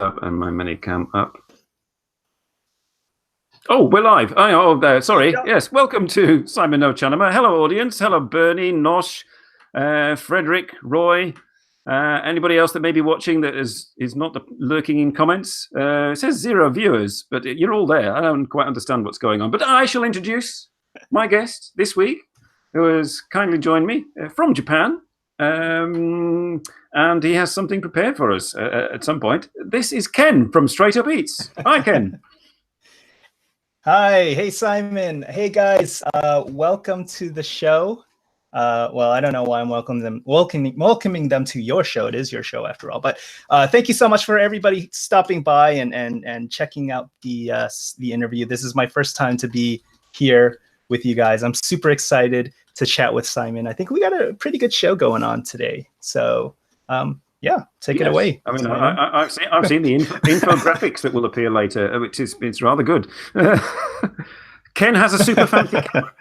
up and my minicam up. Oh, we're live. Oh, sorry. Yes, welcome to Simon no茶の間. Hello, audience. Hello, Bernie, Nosh, Frederick, Roy. Anybody else that may be watching that is not lurking in comments? It says 0 viewers, but you're all there. I don't quite understand what's going on. But I shall introduce my guest this week, who has kindly joined me from Japan. And he has something prepared for us at some point. This is Ken from Straight Up Eats. Hi, Ken. Hi. Hey, Simon. Hey, guys. Welcome to the show. Well, I don't know why I'm welcoming them to your show. It is your show after all. But thank you so much for everybody stopping by and checking out the interview. This is my first time to be here with you guys. I'm super excited to chat with Simon. I think we got a pretty good show going on today. So yeah, take it away. I mean, I've seen the infographics that will appear later, which it's rather good. Ken has a super fancy camera.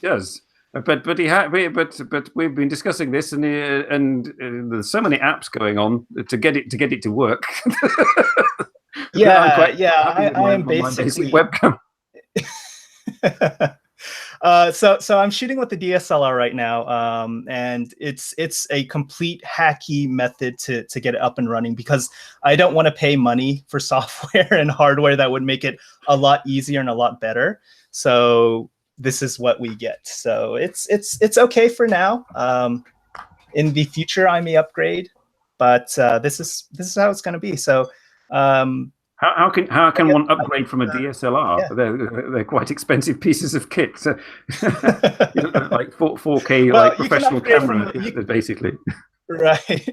Yes, but we've been discussing this, and there's so many apps going on to get it to work. I am basically webcam. So I'm shooting with the DSLR right now, and it's a complete hacky method to get it up and running, because I don't want to pay money for software and hardware that would make it a lot easier and a lot better. So this is what we get. So it's okay for now. In the future, I may upgrade, but this is how it's going to be. So. How can one upgrade from a DSLR? Yeah. They're quite expensive pieces of kit. So, like 4K, like professional camera, basically. Right.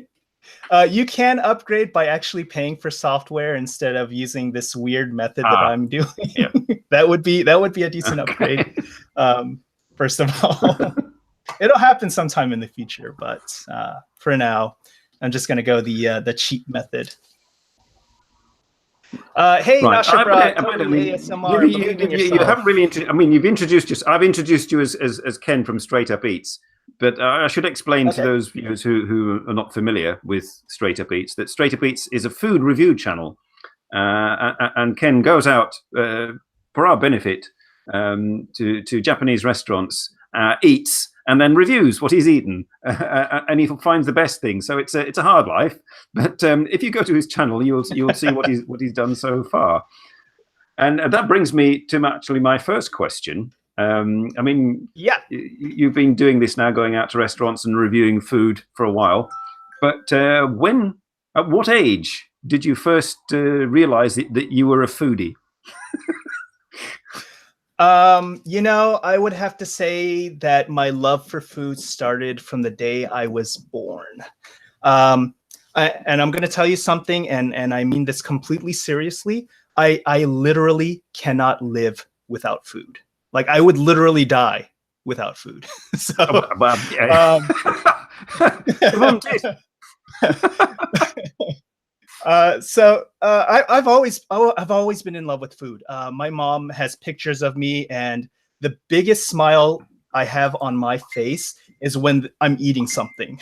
You can upgrade by actually paying for software instead of using this weird method that I'm doing. Yeah. that would be a decent upgrade. First of all, it'll happen sometime in the future, but for now, I'm just going to go the cheap method. Hey, right. You haven't really. You've introduced us. I've introduced you as Ken from Straight Up Eats, but I should explain to those viewers who are not familiar with Straight Up Eats that Straight Up Eats is a food review channel, and Ken goes out for our benefit to Japanese restaurants, eats, and then reviews what he's eaten, and he finds the best thing. So it's a hard life, but if you go to his channel, you'll see what he's done so far. And that brings me to actually my first question. You've been doing this now, going out to restaurants and reviewing food for a while, but at what age did you first realize that you were a foodie? I would have to say that my love for food started from the day I was born. And I'm going to tell you something, and I mean this completely seriously. I literally cannot live without food. Like, I would literally die without food. So, I've always been in love with food. My mom has pictures of me, and the biggest smile I have on my face is when I'm eating something.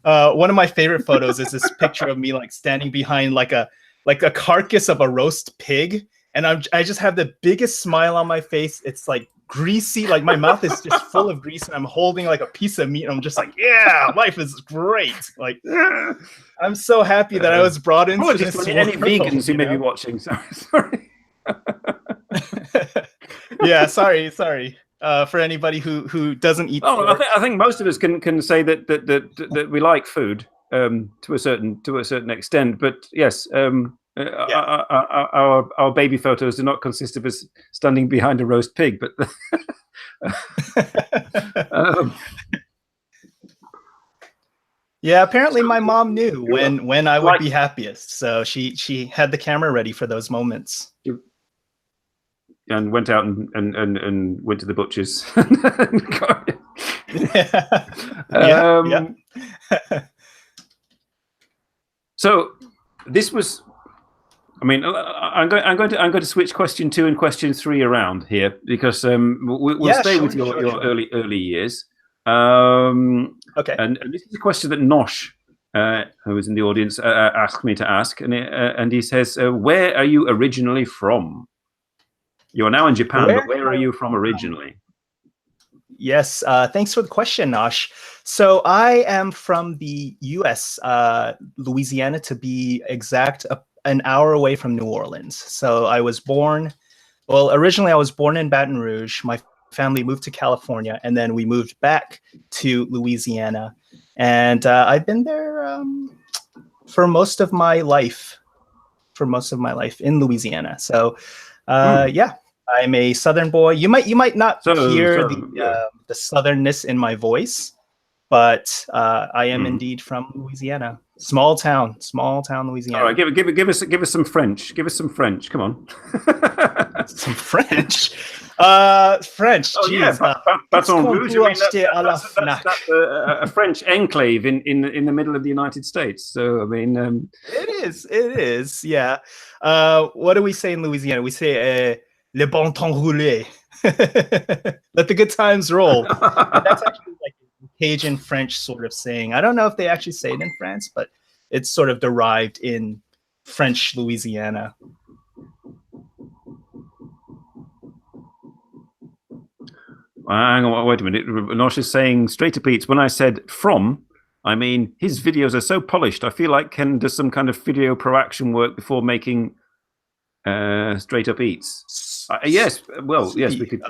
One of my favorite photos is this picture of me like standing behind like a carcass of a roast pig, and I just have the biggest smile on my face. It's like greasy, like my mouth is just full of grease, and I'm holding like a piece of meat, and I'm just like, yeah, life is great. Like, I'm so happy that I was brought into this world. Any vegans who may be watching, sorry. Yeah, sorry. For anybody who doesn't eat. Oh, I think most of us can say that we like food to a certain extent. But yes, our baby photos do not consist of us standing behind a roast pig, but. Yeah, apparently my mom knew when I would be happiest, so she had the camera ready for those moments. And went out and went to the butcher's. So this was. I'm going to switch question 2 and question 3 around here, because we'll stay with your early years. Okay. And this is a question that Nosh who was in the audience, asked me to ask, and he says, "Where are you originally from? You are now in Japan, but where are you from originally?" Yes, thanks for the question, Nash. So I am from the U.S., Louisiana to be exact, an hour away from New Orleans. So I was born, well, originally I was born in Baton Rouge. My family moved to California, and then we moved back to Louisiana. And I've been there for most of my life, in Louisiana. So yeah, I'm a Southern boy. You might not hear the Southernness in my voice, but I am indeed from Louisiana. Small town, Louisiana. All right, give us some French. Give us some French. Come on. Some French. French. Oh geez, yeah, Baton Rouge. I mean, that's a French enclave in the middle of the United States. So I mean, it is. Yeah. What do we say in Louisiana? We say le bon temps roulé. Let the good times roll. And that's actually like a Cajun French sort of saying. I don't know if they actually say it in France, but it's sort of derived in French Louisiana. Hang on, wait a minute. Nosh is saying straight up eats. When I said from, I mean his videos are so polished. I feel like Ken does some kind of video pro action work before making straight up eats. Yes, well, yes, we could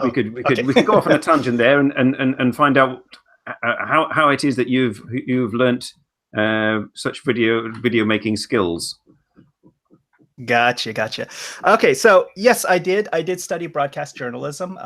go off on a tangent there and find out how it is that you've learnt such video making skills. Gotcha. Okay, so yes, I did study broadcast journalism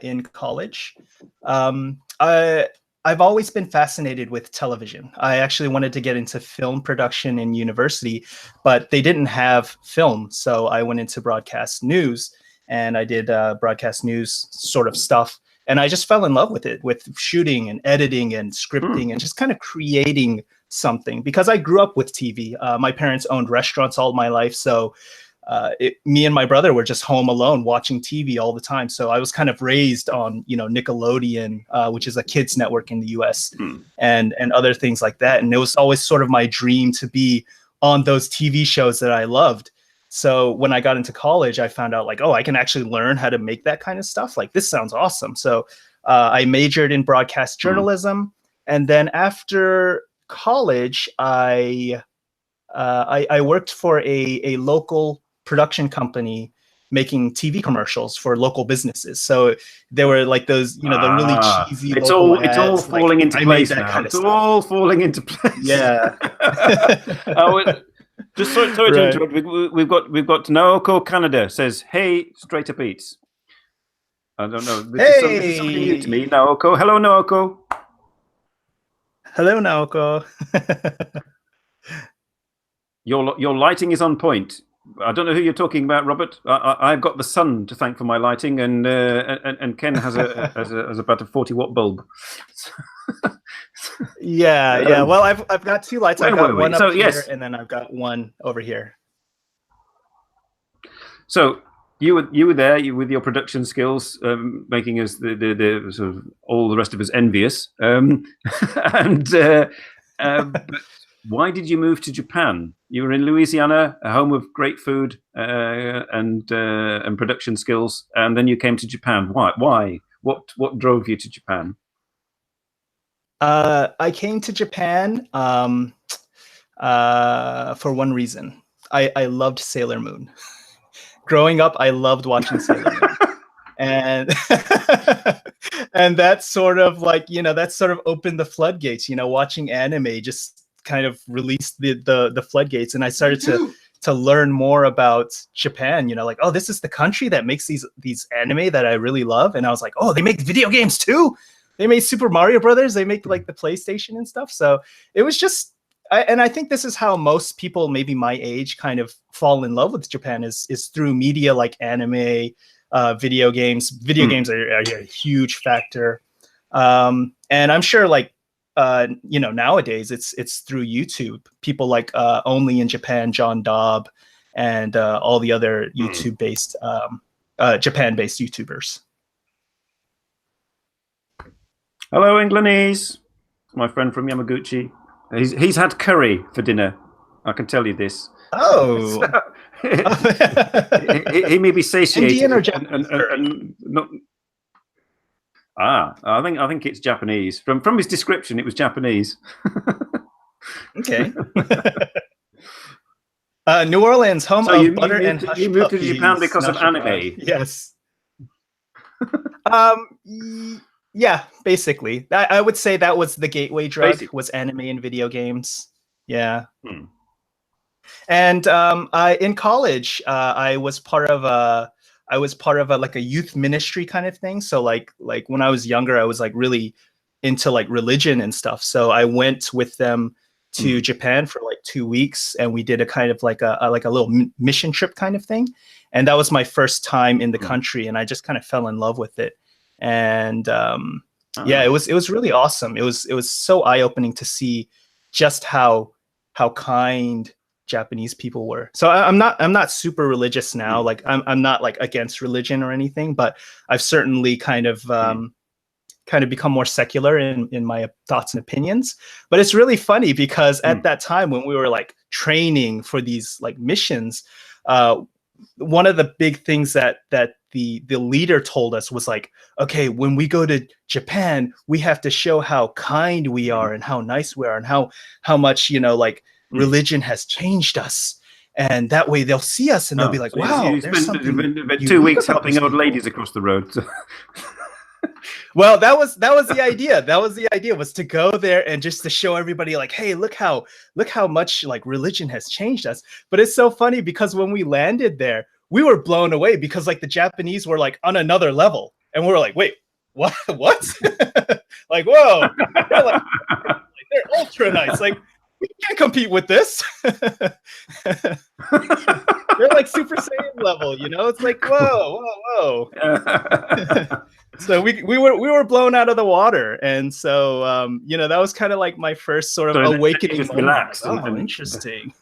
in college. I've always been fascinated with television. I actually wanted to get into film production in university, but they didn't have film, so I went into broadcast news, and I did broadcast news sort of stuff, and I just fell in love with it, with shooting and editing and scripting and just kind of creating something, because I grew up with TV. My parents owned restaurants all my life, so me and my brother were just home alone watching TV all the time. So I was kind of raised on, Nickelodeon, which is a kids network in the US, and other things like that. And it was always sort of my dream to be on those TV shows that I loved. So when I got into college, I found out like, oh, I can actually learn how to make that kind of stuff. Like, this sounds awesome. So I majored in broadcast journalism. And then after college, I worked for a local production company making TV commercials for local businesses. So there were like those, the really cheesy. It's all falling into place now. It's all falling into place. Yeah. Just sorry to interrupt. We've got Naoko Canada says, "Hey, straight up eats." I don't know. This is something new to me. Naoko, hello, Naoko. Hello, Naoko. Your lighting is on point. I don't know who you're talking about, Robert. I've got the sun to thank for my lighting, and Ken has about a 40-watt bulb. Yeah. Well, I've got two lights. I've got one up here, and then I've got one over here. So you were there, with your production skills, making us the sort of all the rest of us envious. But why did you move to Japan? You were in Louisiana, a home of great food and production skills, and then you came to Japan. Why? What drove you to Japan? I came to Japan for one reason. I loved Sailor Moon. Growing up, I loved watching Sailor Moon. And and that sort of opened the floodgates. Watching anime just kind of released the floodgates, and I started to learn more about Japan. Like, oh, this is the country that makes these anime that I really love. And I was like, oh, they make video games too. They made Super Mario Brothers. They make like the PlayStation and stuff. So it was just, and I think this is how most people, maybe my age, kind of fall in love with Japan is through media like anime, video games. Video games are a huge factor. And I'm sure nowadays it's through YouTube. People like Only in Japan, John Dobb, and all the other YouTube-based, Japan-based YouTubers. Hello, Englandese, my friend from Yamaguchi. He's had curry for dinner. I can tell you this. Oh. He may be satiated Indian or Japanese and not. I think it's Japanese. From his description, it was Japanese. Okay. New Orleans, home of butter and hush you moved to puppies. Japan because of Not anime. Yes. Yeah, basically. I would say that was the gateway drug. Was anime and video games. Yeah. And in college, I was part of a like a youth ministry kind of thing. So like when I was younger, I was like really into like religion and stuff. So I went with them to Japan for like 2 weeks, and we did a kind of like a little mission trip kind of thing. And that was my first time in the country, and I just kind of fell in love with it. And yeah, it was really awesome. It was so eye-opening to see just how kind Japanese people were. So I'm not super religious now. Like I'm not like against religion or anything, but I've certainly kind of become more secular in my thoughts and opinions. But it's really funny because at that time when we were like training for these like missions, one of the big things that the leader told us was like, okay, when we go to Japan, we have to show how kind we are and how nice we are and how much, like religion has changed us. And that way they'll see us and they'll be like, so wow, there's something 2 weeks helping old ladies across the road. Well, that was the idea. That was the idea, was to go there and just to show everybody like, hey, look how much like religion has changed us. But it's so funny because when we landed there, we were blown away because like the Japanese were like on another level. And we were like, wait, what? Like, whoa. They're ultra nice. Like, we can't compete with this. They're like Super Saiyan level, It's like, whoa. So we were blown out of the water, and so that was kind of like my first sort of awakening. Just relaxed. Like, oh, interesting.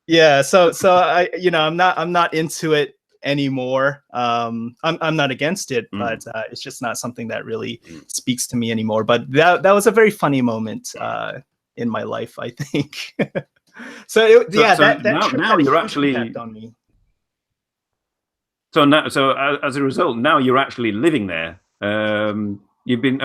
Yeah. So I I'm not into it anymore. I'm not against it, but it's just not something that really speaks to me anymore. But that was a very funny moment in my life, I think. So now you're actually on me. So now, as a result, now you're actually living there. You've been,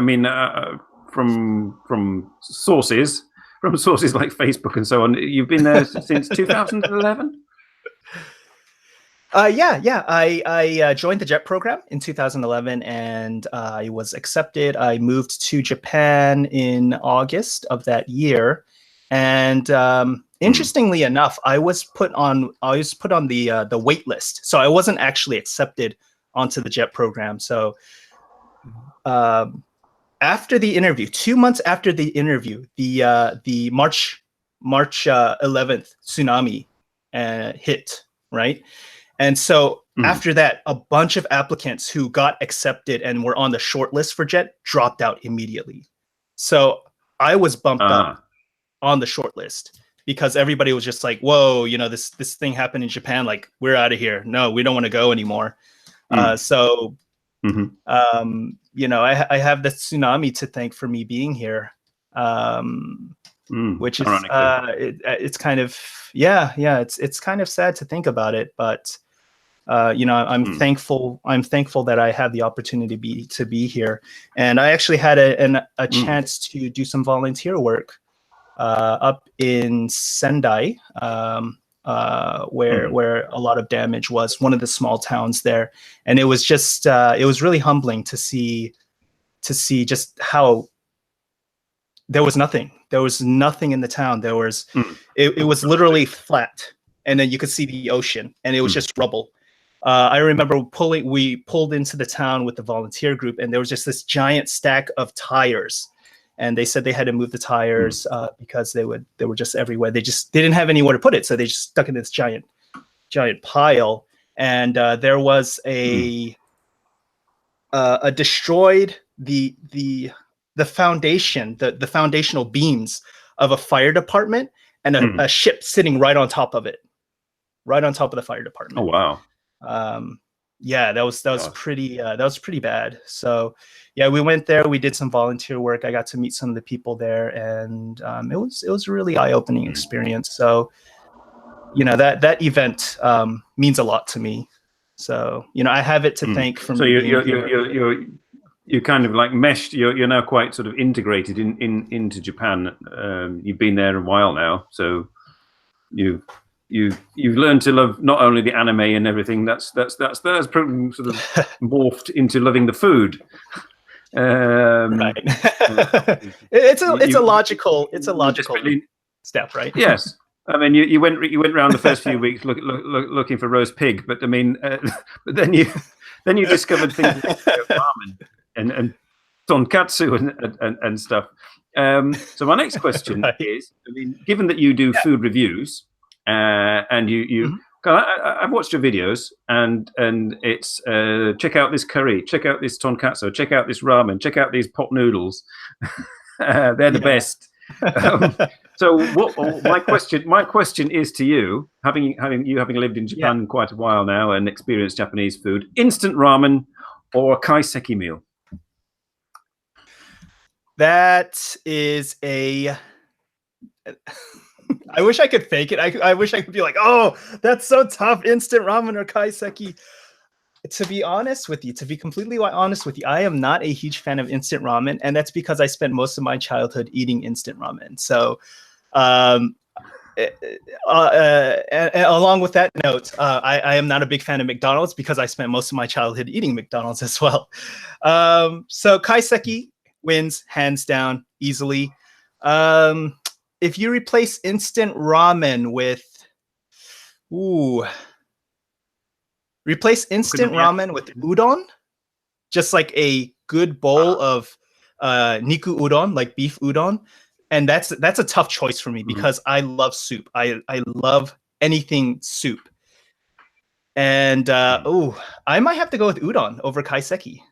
from sources like Facebook and so on. You've been there since 2011. Yeah. I joined the JET program in 2011, and I was accepted. I moved to Japan in August of that year, and interestingly enough, I was put on the wait list. So I wasn't actually accepted onto the JET program. So after the interview, 2 months after the interview, the March 11th tsunami hit, right? And so after that, a bunch of applicants who got accepted and were on the short list for JET dropped out immediately. So I was bumped up on the short list because everybody was just like, whoa, this thing happened in Japan. Like, we're out of here. No, we don't want to go anymore. So, I have the tsunami to thank for me being here, which is, it's kind of, it's kind of sad to think about it, but I'm thankful that I had the opportunity to be here. And I actually had a chance to do some volunteer work up in Sendai, where a lot of damage was, one of the small towns there. And it was just it was really humbling to see just how there was nothing in the town. There was it was literally flat, and then you could see the ocean, and it was just rubble. I remember we pulled into the town with the volunteer group, and there was just this giant stack of tires, and they said they had to move the tires because they were just everywhere. They didn't have anywhere to put it, so they just stuck it in this giant pile. And there was a destroyed the foundation, the foundational beams of a fire department, and a ship sitting right on top of it, right on top of the fire department. Oh wow. That was pretty bad. So yeah, we went there. We did some volunteer work. I got to meet some of the people there, and it was a really eye-opening experience. So, that event means a lot to me. So, I have it to thank for So me you're kind of like meshed. You're now quite sort of integrated into Japan. You've been there a while now, so you've learned to love not only the anime and everything. That's probably sort of morphed into loving the food. right. It's a logical step, right? Yes. I mean, you went around the first few weeks looking for roast pig, but I mean, but then you discovered things like ramen and tonkatsu and stuff. So my next question is, I mean, given that you do food reviews, and you I've watched your videos, and it's check out this curry, check out this tonkatsu, check out this ramen, check out these pot noodles. They're the best. So my question is to you, having lived in Japan quite a while now and experienced Japanese food: instant ramen or a kaiseki meal? That is a I wish I could fake it. I wish I could be like, oh, that's so tough, instant ramen or kaiseki. To be completely honest with you, I am not a huge fan of instant ramen, and that's because I spent most of my childhood eating instant ramen. So, along with that note, I am not a big fan of McDonald's because I spent most of my childhood eating McDonald's as well. So kaiseki wins hands down easily. If you replace instant ramen with ramen with udon, just like a good bowl of niku udon, like beef udon, and that's a tough choice for me because I love soup. I love anything soup, and I might have to go with udon over kaiseki.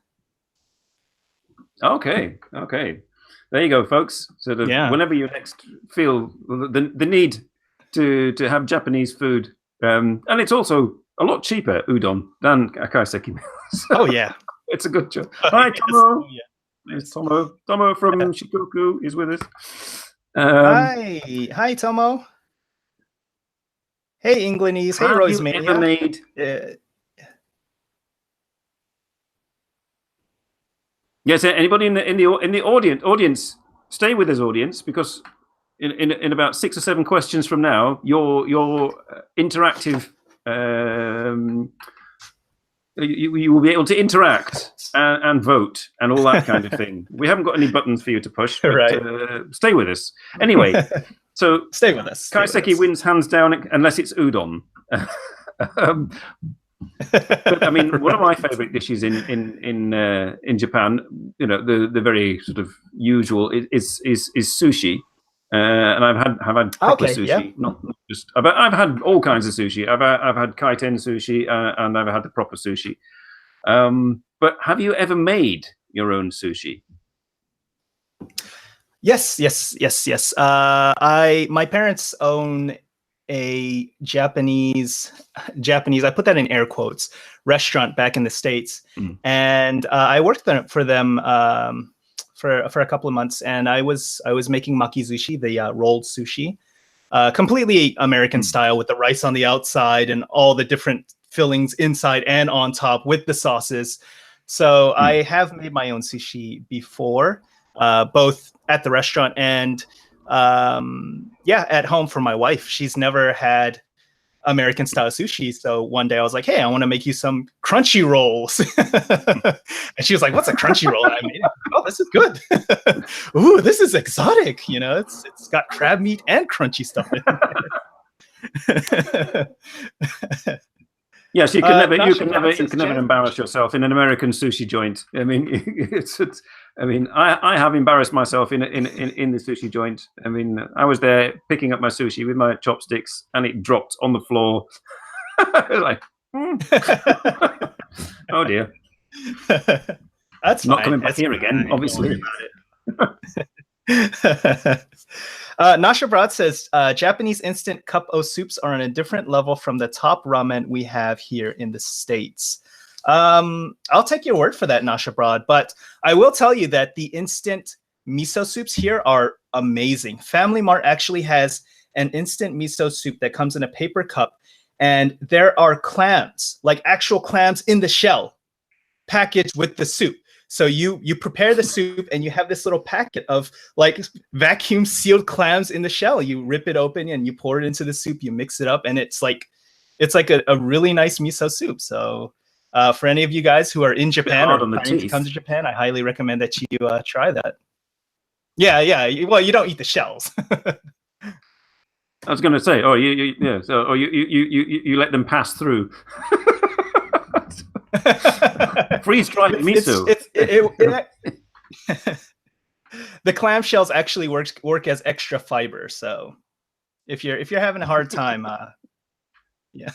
Okay. There you go, folks. Sort of whenever you next feel the need to have Japanese food, and it's also a lot cheaper udon than a kaiseki meal. So it's a good choice. Hi, Tomo. There's Tomo. Tomo from Shikoku is with us. Hi, Tomo. Hey, Englandese. Hey, Rosemania. Yes, anybody in the audience, stay with us, audience, because in about 6 or 7 questions from now, your interactive, you will be able to interact and vote and all that kind of thing. We haven't got any buttons for you to push, but stay with us. Anyway, so stay with us. Kaiseki wins hands down unless it's udon. But I mean, one of my favorite dishes in Japan, the very sort of usual is sushi, and I've had proper sushi, not just. I've had all kinds of sushi. I've had kaiten sushi, and I've had the proper sushi. But have you ever made your own sushi? Yes. My parents own a Japanese, I put that in air quotes, restaurant back in the States. And I worked for them for a couple of months, and I was making makizushi, the rolled sushi, completely American style with the rice on the outside and all the different fillings inside and on top with the sauces. So I have made my own sushi before, both at the restaurant and at home for my wife. She's never had American style sushi. So one day I was like, hey, I want to make you some crunchy rolls. And she was like, what's a crunchy roll? And I made it. Oh, this is good. Ooh, this is exotic. It's got crab meat and crunchy stuff in it. Yes, you can never embarrass yourself in an American sushi joint. I mean, I have embarrassed myself in the sushi joint. I mean, I was there picking up my sushi with my chopsticks, and it dropped on the floor. Like, oh dear. That's not coming back here again, obviously. Nasha Brad says Japanese instant cup o soups are on a different level from the top ramen we have here in the States. I'll take your word for that, Nash Abroad. But I will tell you that the instant miso soups here are amazing. Family Mart actually has an instant miso soup that comes in a paper cup, and there are clams, like actual clams in the shell, packaged with the soup. So you prepare the soup and you have this little packet of like vacuum sealed clams in the shell. You rip it open and you pour it into the soup, you mix it up, and it's like a really nice miso soup. So for any of you guys who are in Japan or planning to come to Japan, I highly recommend that you try that. Yeah. Well, you don't eat the shells. I was going to say, you let them pass through. Freeze-dried miso. The clam shells actually work as extra fiber. So if you're having a hard time, yeah.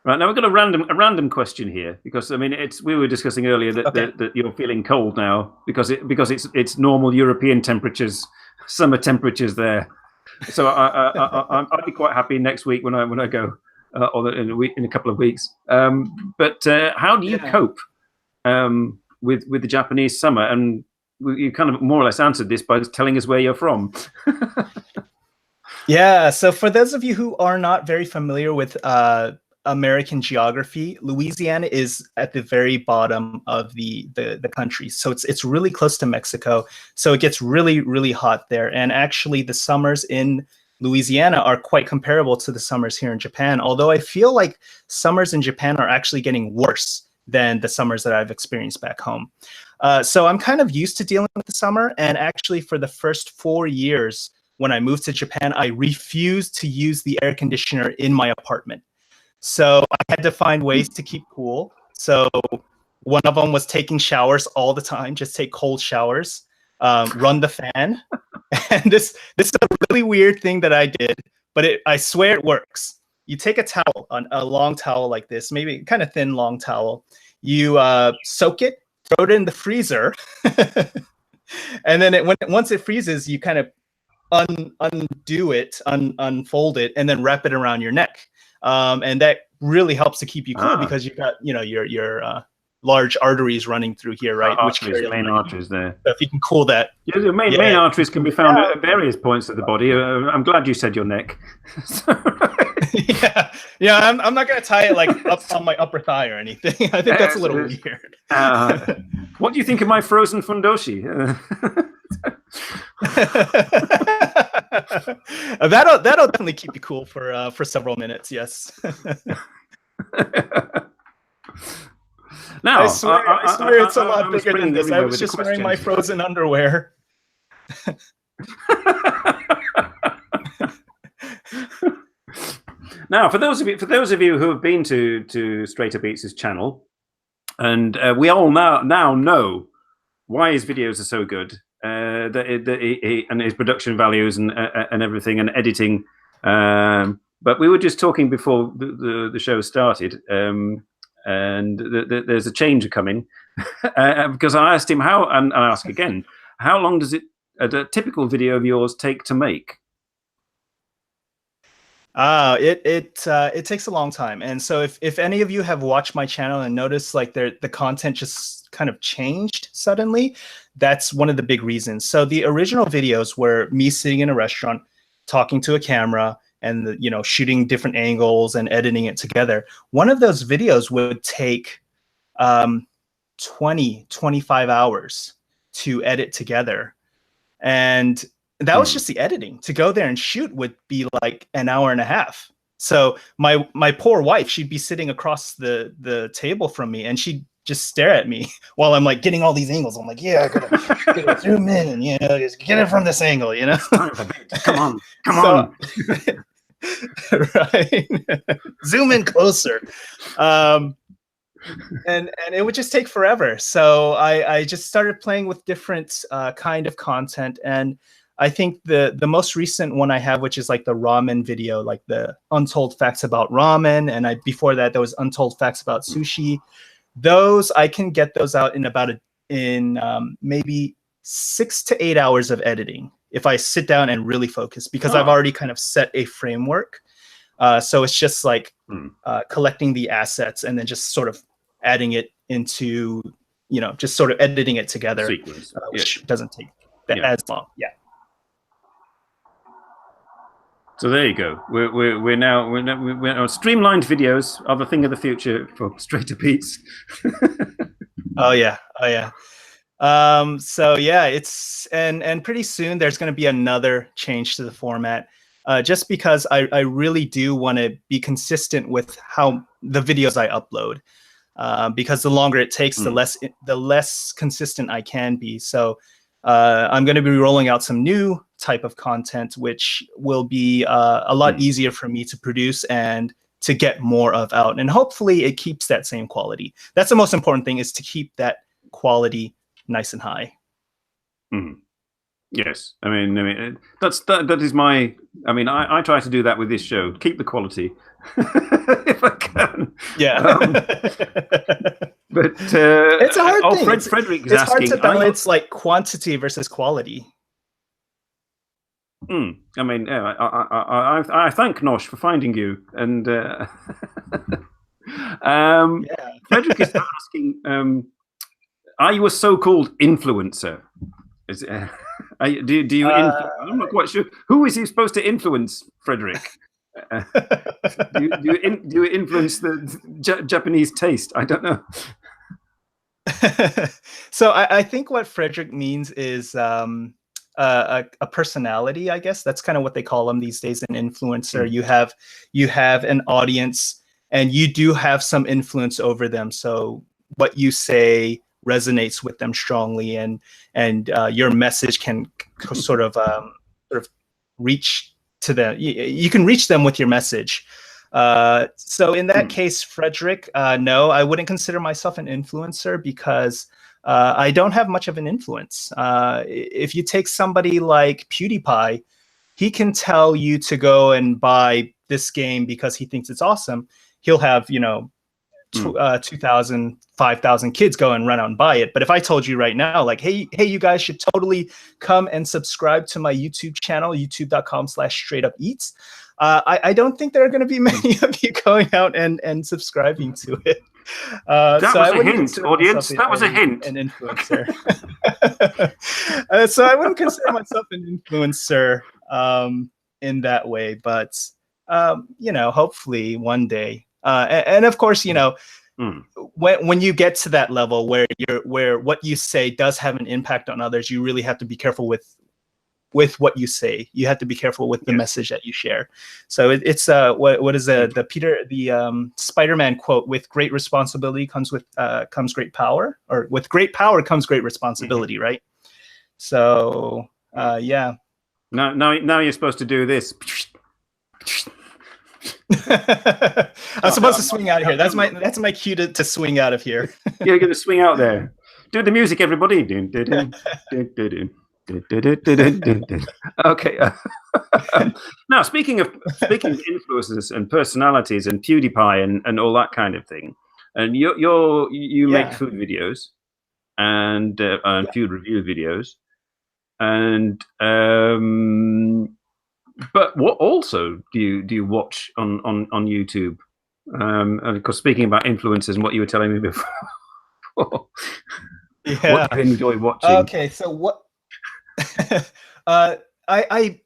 Right, now we've got a random question here, because I mean we were discussing earlier that, that you're feeling cold now because it's normal European temperatures, summer temperatures there. So I'd be quite happy next week when I go, or in a couple of weeks. But how do you cope with the Japanese summer? And you kind of more or less answered this by telling us where you're from. Yeah, so for those of you who are not very familiar with American geography, Louisiana is at the very bottom of the country. So it's really close to Mexico. So it gets really, really hot there. And actually the summers in Louisiana are quite comparable to the summers here in Japan. Although I feel like summers in Japan are actually getting worse than the summers that I've experienced back home. So I'm kind of used to dealing with the summer. And actually for the first 4 years when I moved to Japan, I refused to use the air conditioner in my apartment. So I had to find ways to keep cool. So one of them was taking showers all the time, just take cold showers, run the fan. And this is a really weird thing that I did, but I swear it works. You take a towel, a long towel like this, maybe kind of thin, long towel. You soak it, throw it in the freezer. And then once it freezes, you kind of undo it, unfold it, and then wrap it around your neck. And that really helps to keep you cool because you've got your large arteries running through here, right? Main arteries there. So if you can cool that. Yeah, the main arteries can be found at various points of the body. I'm glad you said your neck. Yeah. I'm not gonna tie it like up on my upper thigh or anything. I think that's a little weird. What do you think of my frozen fundoshi? That'll definitely keep you cool for several minutes. Yes. Now, I swear it's a lot bigger than this. I was just wearing my frozen underwear. Now, for those of you who have been to Straight Up Eats' channel, and we all now know why his videos are so good, and his production values and everything and editing. But we were just talking before the show started, and there's a change coming because I asked him how, and I ask again, how long does a typical video of yours take to make? It takes a long time. And so if any of you have watched my channel and noticed like the content just kind of changed suddenly, that's one of the big reasons. So the original videos were me sitting in a restaurant, talking to a camera and, shooting different angles and editing it together. One of those videos would take 25 hours to edit together. And that was just the editing. To go there and shoot would be like an hour and a half. So my poor wife, she'd be sitting across the table from me and she'd just stare at me while I'm like getting all these angles. I'm like, yeah, I gotta zoom in, just get it from this angle, Come on. Right. Zoom in closer. And it would just take forever. So I just started playing with different kind of content. And I think the most recent one I have, which is like the ramen video, like the untold facts about ramen. And before that, there was untold facts about sushi. Those, I can get those out in maybe 6 to 8 hours of editing if I sit down and really focus, because I've already kind of set a framework. So it's just like Mm. collecting the assets and then just sort of adding it into, just sort of editing it together, Sequence. which doesn't take that Yeah. as long. Yeah. So there you go. We're streamlined videos are the thing of the future for straight up eats. Oh yeah. Oh yeah. So yeah, it's and pretty soon there's going to be another change to the format, just because I really do want to be consistent with how the videos I upload, because the longer it takes, the less consistent I can be. So I'm going to be rolling out some new type of content, which will be a lot easier for me to produce and to get more of out. And hopefully it keeps that same quality. That's the most important thing, is to keep that quality nice and high. Yes, I mean that is my. I mean, I try to do that with this show. Keep the quality if I can. Yeah. But it's a hard thing. Frederick is it's asking, hard to balance like quantity versus quality. I mean, I thank Nosh for finding you, and Frederick is asking, are you a so-called influencer? Is do you? I'm not quite sure. Who is he supposed to influence, Frederick? Do you influence the Japanese taste? I don't know. So I think what Frederick means is a personality, I guess. That's kind of what they call them these days, an influencer. You have an audience, and you do have some influence over them. So what you say resonates with them strongly, and your message can sort of reach to them. You can reach them with your message. So in that case, Frederick, no, I wouldn't consider myself an influencer, because I don't have much of an influence. If you take somebody like PewDiePie, he can tell you to go and buy this game because he thinks it's awesome. He'll have, 2,000, 5,000 kids go and run out and buy it. But if I told you right now, like, hey, you guys should totally come and subscribe to my YouTube channel, youtube.com/straightupeats. I don't think there are going to be many of you going out and subscribing to it. That was a hint, audience. That was a hint. An influencer. So I wouldn't consider myself an influencer in that way, but hopefully one day. And of course, when you get to that level where what you say does have an impact on others, you really have to be careful with what you say. You have to be careful with the message that you share. So it's what is the Spider-Man quote? With great responsibility comes great power, or with great power comes great responsibility, right? So yeah. Now you're supposed to do this. I'm supposed to swing out of here. That's my cue to swing out of here. You're going to swing out there. Do the music, everybody. Okay. Now, speaking of influencers and personalities and PewDiePie and all that kind of thing, and you make food videos and food review videos, and but what also do you watch on YouTube? And of course, speaking about influencers and what you were telling me before, what do you enjoy watching? Okay, so what? I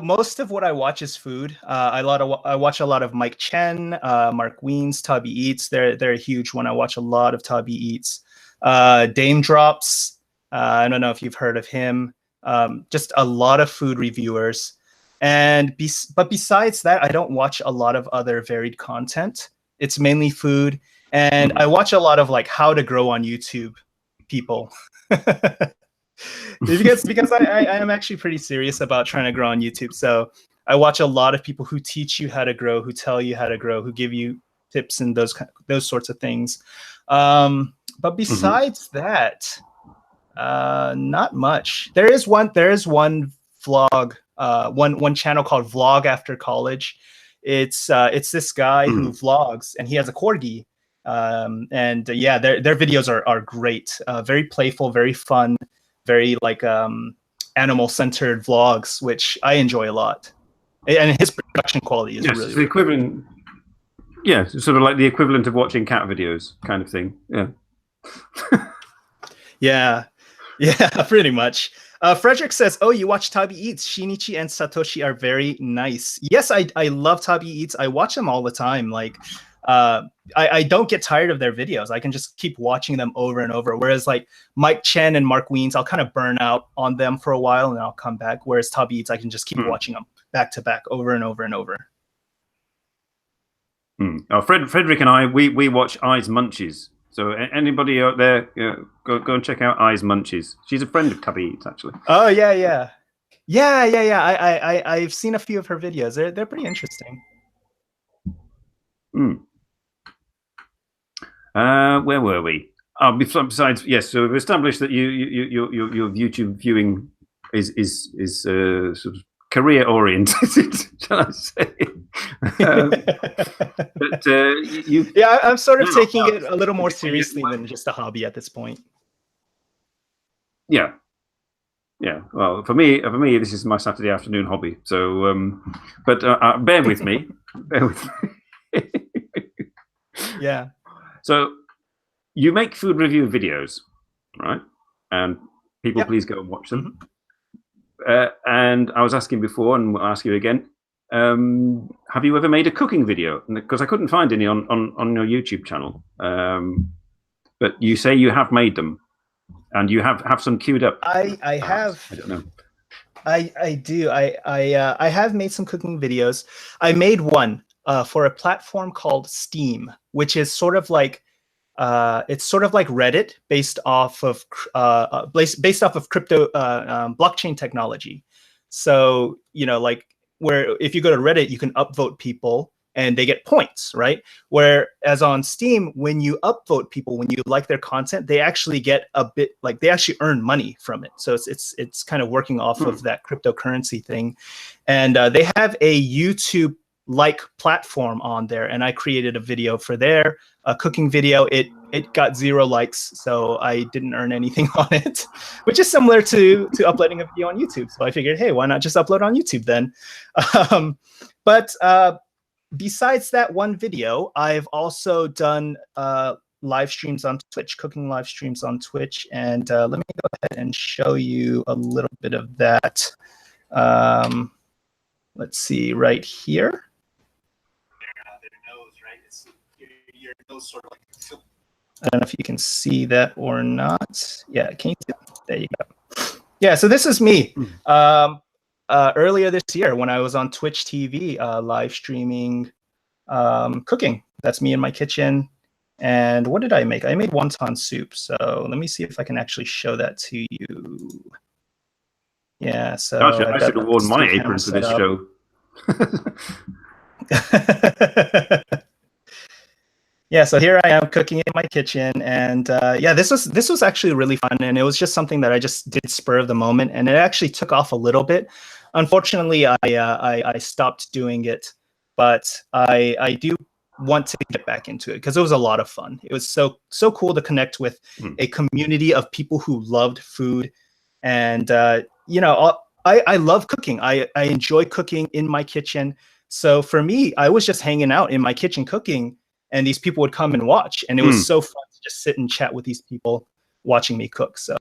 most of what I watch is food. I watch a lot of Mike Chen, Mark Wiens, Tubby Eats. They're a huge one. I watch a lot of Tubby Eats. Dame Drops. I don't know if you've heard of him. Just a lot of food reviewers. But besides that, I don't watch a lot of other varied content. It's mainly food, and I watch a lot of like how to grow on YouTube people. because I am actually pretty serious about trying to grow on YouTube. So I watch a lot of people who teach you how to grow, who tell you how to grow, who give you tips and those sorts of things. But besides that, not much. There is one vlog, one channel called Vlog After College. It's this guy who vlogs, and he has a corgi. Their videos are great. Very playful, very fun, very like animal centered vlogs, which I enjoy a lot. and his production quality is yes, really it's the equivalent. Yeah, it's sort of like the equivalent of watching cat videos, kind of thing. Yeah. Yeah, pretty much. Frederick says, "Oh, you watch Tabi Eats. Shinichi and Satoshi are very nice." Yes, I love Tabi Eats. I watch them all the time. Like, I don't get tired of their videos. I can just keep watching them over and over. Whereas like Mike Chen and Mark Wiens, I'll kind of burn out on them for a while and then I'll come back. Whereas Tabi Eats, I can just keep watching them back to back over and over and over. Oh, Frederick and I, we watch Eyes Munchies. So anybody out there, go and check out Eyes Munchies. She's a friend of Tabi Eats, actually. Oh yeah. I've seen a few of her videos. They're pretty interesting. Where were we? Oh, besides, yes. So we've established that your YouTube viewing is sort of career oriented, shall I say? But yeah, I'm sort of taking it a little more seriously than just a hobby at this point. Yeah. Well, for me, this is my Saturday afternoon hobby. So, but bear with me. Bear with me. Yeah. So, you make food review videos, right? And people, please go and watch them. And I was asking before, and I'll ask you again. Have you ever made a cooking video? Because I couldn't find any on your YouTube channel. But you say you have made them, and you have some queued up. I have. I don't know. I do. I have made some cooking videos. I made one for a platform called Steam, which is sort of like it's sort of like Reddit based off of crypto blockchain technology. So like where if you go to Reddit, you can upvote people and they get points, right? Whereas on Steam, when you upvote people, when you like their content, they actually get a bit like they actually earn money from it. So it's kind of working off of that cryptocurrency thing, and they have a YouTube like platform on there, and I created a video for there, a cooking video. It got 0 likes, so I didn't earn anything on it, which is similar to uploading a video on YouTube. So I figured, hey, why not just upload on YouTube then? But besides that one video, I've also done live streams on Twitch, cooking live streams on Twitch, and let me go ahead and show you a little bit of that. Let's see right here. Your nose sort of like, I don't know if you can see that or not. Yeah, can you see it? There you go. Yeah, so this is me. Earlier this year when I was on Twitch TV live streaming cooking. That's me in my kitchen. And what did I make? I made wonton soup. So let me see if I can actually show that to you. Yeah, so Gosh, I should have worn my apron for this show. Yeah, so here I am cooking in my kitchen, and yeah, this was actually really fun, and it was just something that I just did spur of the moment, and it actually took off a little bit. Unfortunately, I stopped doing it, but I do want to get back into it because it was a lot of fun. It was so cool to connect with a community of people who loved food, and I love cooking. I enjoy cooking in my kitchen. So for me, I was just hanging out in my kitchen cooking, and these people would come and watch, and it was so fun to just sit and chat with these people watching me cook. So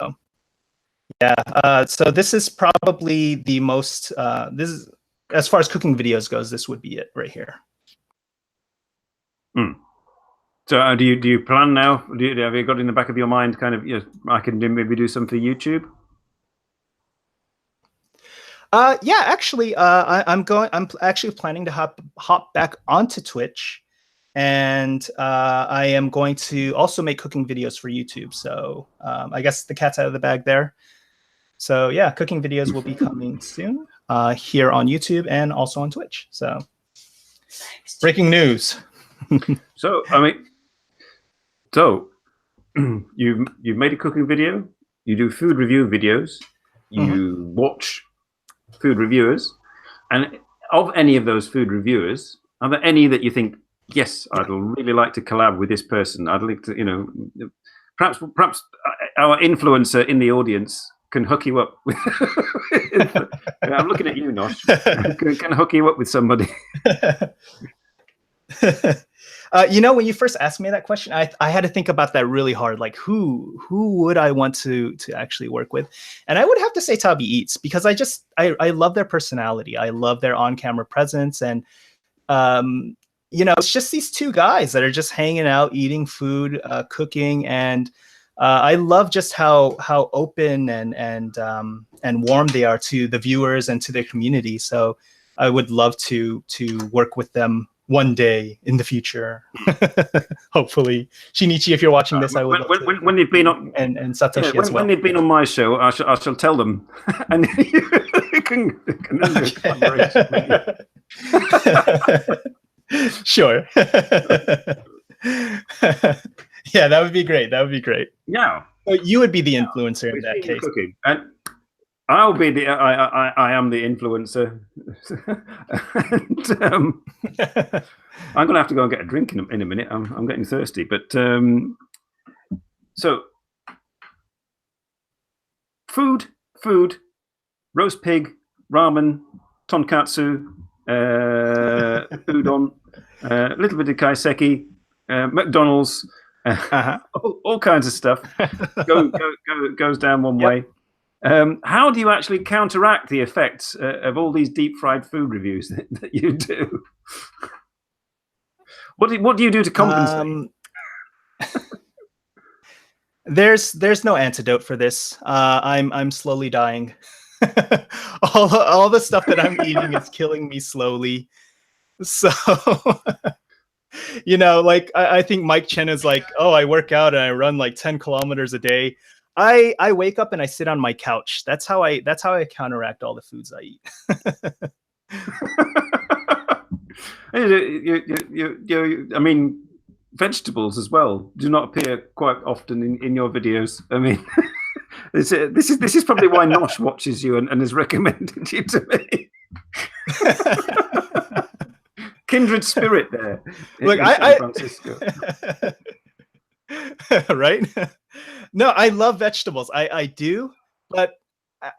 yeah, so this is probably the most this is, as far as cooking videos goes, this would be it right here. So do you plan now? Have you got in the back of your mind kind of, I can maybe do some for YouTube? Yeah, actually, I'm actually planning to hop back onto Twitch, and I am going to also make cooking videos for YouTube. So I guess the cat's out of the bag there. So yeah, cooking videos will be coming soon here on YouTube and also on Twitch. So breaking news. So I mean, you've made a cooking video, you do food review videos, you watch food reviewers, and of any of those food reviewers, are there any that you think, yes, I'd really like to collab with this person? I'd like to, perhaps our influencer in the audience can hook you up. I'm looking at you, Nosh. Can hook you up with somebody. When you first asked me that question, I had to think about that really hard. Like, who would I want to actually work with? And I would have to say Tabi Eats, because I love their personality. I love their on-camera presence, and it's just these two guys that are just hanging out, eating food, cooking, and I love just how open and warm they are to the viewers and to their community. So I would love to work with them one day in the future. Hopefully, Shinichi, if you're watching this, I would love to. When they've been on and Satoshi as well. When they've been on my show, I shall tell them, and you can Sure. Yeah, that would be great. That would be great. Yeah. So you would be the influencer in that case. Cooking. And I'll be the. I am the influencer. And, I'm going to have to go and get a drink in a minute. I'm getting thirsty. But so food, roast pig, ramen, tonkatsu, udon, a little bit of kaiseki, McDonald's, all kinds of stuff. Goes down one way. How do you actually counteract the effects of all these deep fried food reviews that you do? What do you do to compensate? There's no antidote for this. I'm slowly dying. all the stuff that I'm eating is killing me slowly. So I think Mike Chen is like, oh, I work out and I run like 10 kilometers a day. I wake up and I sit on my couch. That's how I counteract all the foods I eat. I mean, vegetables as well do not appear quite often in your videos. I mean, this is probably why Nosh watches you and has recommended you to me. Kindred spirit there. Look, San Francisco. Right? No, I love vegetables. I do, but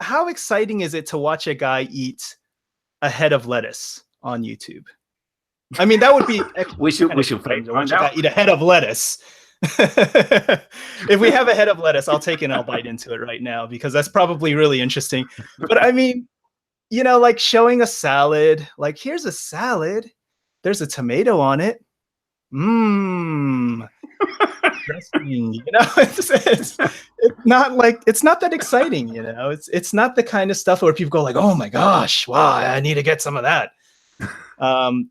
how exciting is it to watch a guy eat a head of lettuce on YouTube? I mean, that would be. we should find out. Eat a head of lettuce. If we have a head of lettuce, I'll take it and I'll bite into it right now, because that's probably really interesting. But I mean, like showing a salad, like here's a salad, there's a tomato on it. Dressing, it's not that exciting, it's not the kind of stuff where people go like, oh my gosh, wow, I need to get some of that. Showing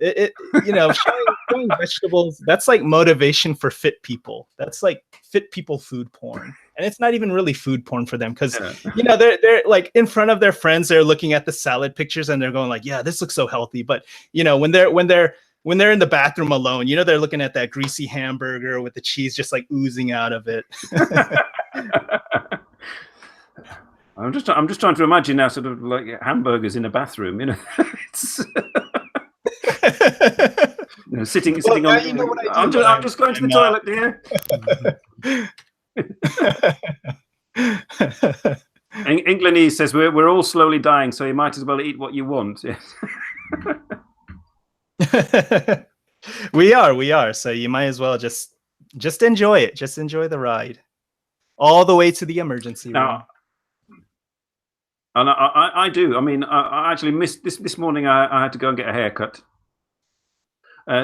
vegetables, that's like motivation for fit people. That's like fit people food porn, and it's not even really food porn for them, because they're like in front of their friends, they're looking at the salad pictures and they're going like, yeah, this looks so healthy. But when they're in the bathroom alone, they're looking at that greasy hamburger with the cheese just like oozing out of it. I'm just trying to imagine now, sort of like hamburgers in a bathroom. It's sitting on. I'm just going to the toilet, dear. Englandese says we're all slowly dying, so you might as well eat what you want. We are. So you might as well just enjoy it. Just enjoy the ride, all the way to the emergency room. And I do. I mean, I actually missed this morning. I had to go and get a haircut.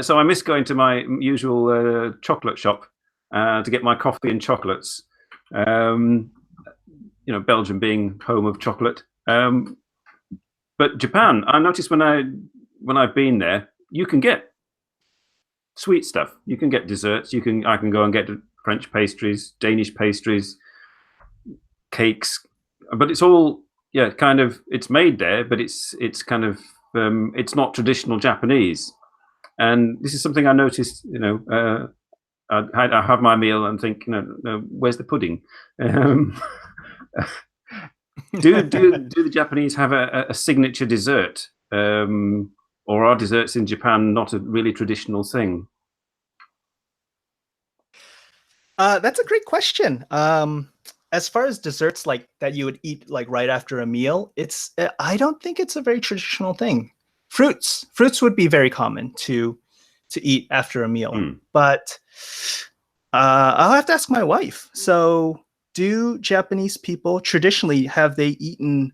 So I missed going to my usual chocolate shop to get my coffee and chocolates. Belgium being home of chocolate. But Japan, I noticed when I've been there, you can get sweet stuff. You can get desserts. I can go and get French pastries, Danish pastries, cakes. But it's all kind of, it's made there, but it's kind of it's not traditional Japanese. And this is something I noticed. I have my meal and think, where's the pudding? Do the Japanese have a signature dessert, or are desserts in Japan not a really traditional thing? That's a great question. as far as desserts like that you would eat like right after a meal, I don't think it's a very traditional thing. Fruits would be very common to eat after a meal, but I'll have to ask my wife. So, do Japanese people traditionally have they eaten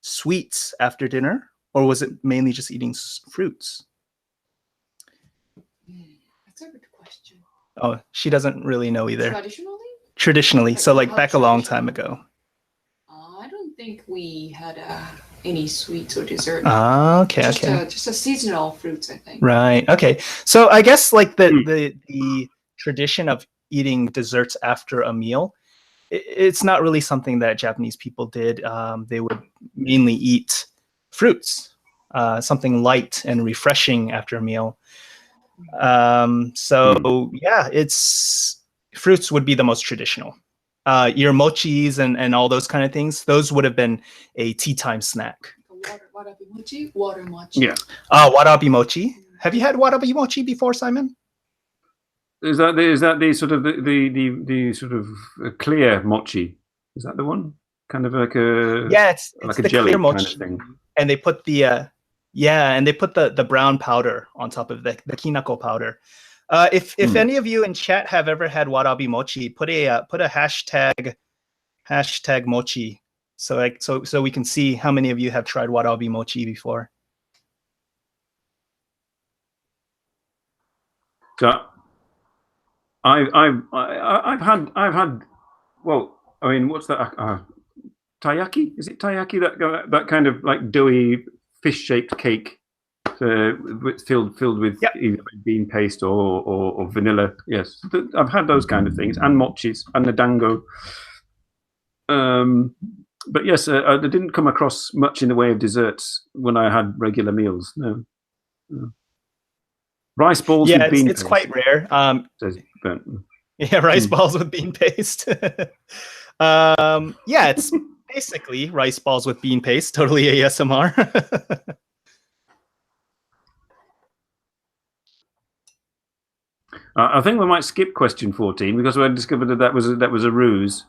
sweets after dinner, or was it mainly just eating fruits? That's a good question. Oh, she doesn't really know either. Traditionally? So like back a long time ago. I don't think we had any sweets or dessert. Okay. Just a seasonal fruits, I think. Right. Okay. So I guess like the tradition of eating desserts after a meal, it's not really something that Japanese people did. They would mainly eat fruits, something light and refreshing after a meal. So yeah, fruits would be the most traditional. Your mochis and all those kind of things, those would have been a tea time snack. Warabi mochi, water mochi. Yeah. Warabi mochi. Have you had warabi mochi before, Simon? Is that the sort of the sort of clear mochi? Is that the one? Kind of like a it's like a the jelly clear mochi, kind of thing. And they put the brown powder on top of the kinako powder. If any of you in chat have ever had warabi mochi, put a hashtag mochi so we can see how many of you have tried warabi mochi before. So I've had well, I mean, what's that? Taiyaki? Is it taiyaki? That kind of like doughy fish-shaped cake, filled with either bean paste or vanilla. Yes, I've had those kind of things, and mochis and the dango. But yes, I didn't come across much in the way of desserts when I had regular meals. No. Rice balls with bean it's paste. quite rare. Rice balls with bean paste. It's basically rice balls with bean paste. Totally ASMR. I think we might skip question 14 because I discovered that was a ruse.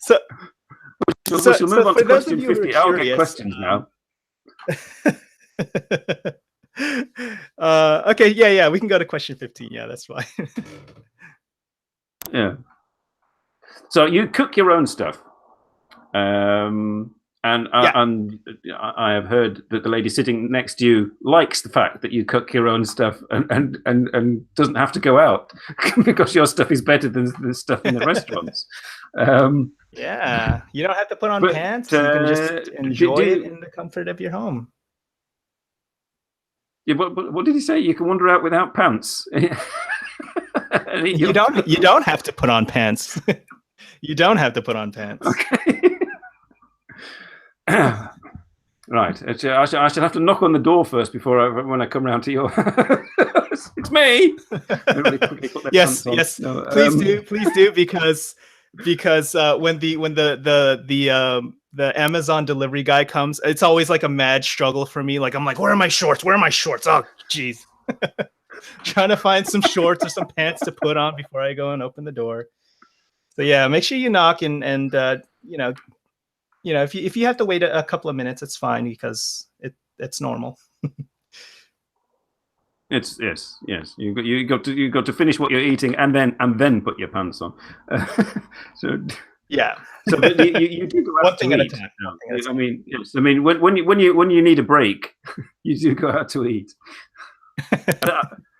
So we'll move on to question 50. I'll get questions now. Okay, we can go to question 15. Yeah, that's fine. Yeah. So you cook your own stuff. And I have heard that the lady sitting next to you likes the fact that you cook your own stuff and doesn't have to go out because your stuff is better than the stuff in the restaurants. You don't have to put on pants. You can just enjoy it in the comfort of your home. Yeah, what did he say? You can wander out without pants. You don't have to put on pants. You don't have to put on pants. Okay. Right. I should have to knock on the door first when I come round to your. It's me. Yes. No, please do because when the Amazon delivery guy comes, it's always like a mad struggle for me. Like I'm like, where are my shorts? Oh, geez. Trying to find some shorts or some pants to put on before I go and open the door. So yeah, make sure you knock and if you have to wait a couple of minutes, it's fine because it's normal. It's yes. You got to finish what you're eating and then put your pants on. So yeah. So you do go out one thing to at eat. a time. I mean, yes. I mean, when you need a break, you do go out to eat.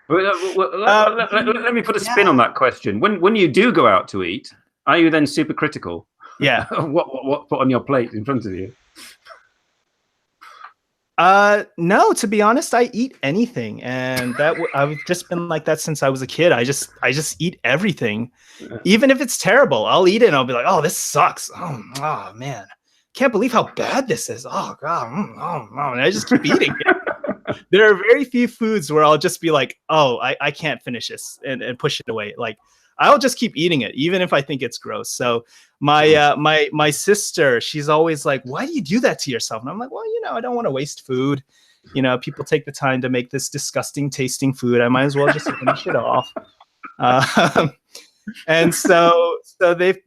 Let me put a spin on that question. When you do go out to eat, are you then super critical? Yeah. What put on your plate in front of you? No, to be honest, I eat anything, and I've just been like that since I was a kid. I just eat everything, even if it's terrible. I'll eat it, and I'll be like, "Oh, this sucks. Oh man, can't believe how bad this is. Oh god, and I just keep eating it." There are very few foods where I'll just be like, "Oh, I can't finish this," and push it away. Like I'll just keep eating it, even if I think it's gross. So my sister, she's always like, "Why do you do that to yourself?" And I'm like, "Well, I don't want to waste food." people take the time to make this disgusting tasting food. I might as well just finish it off. And so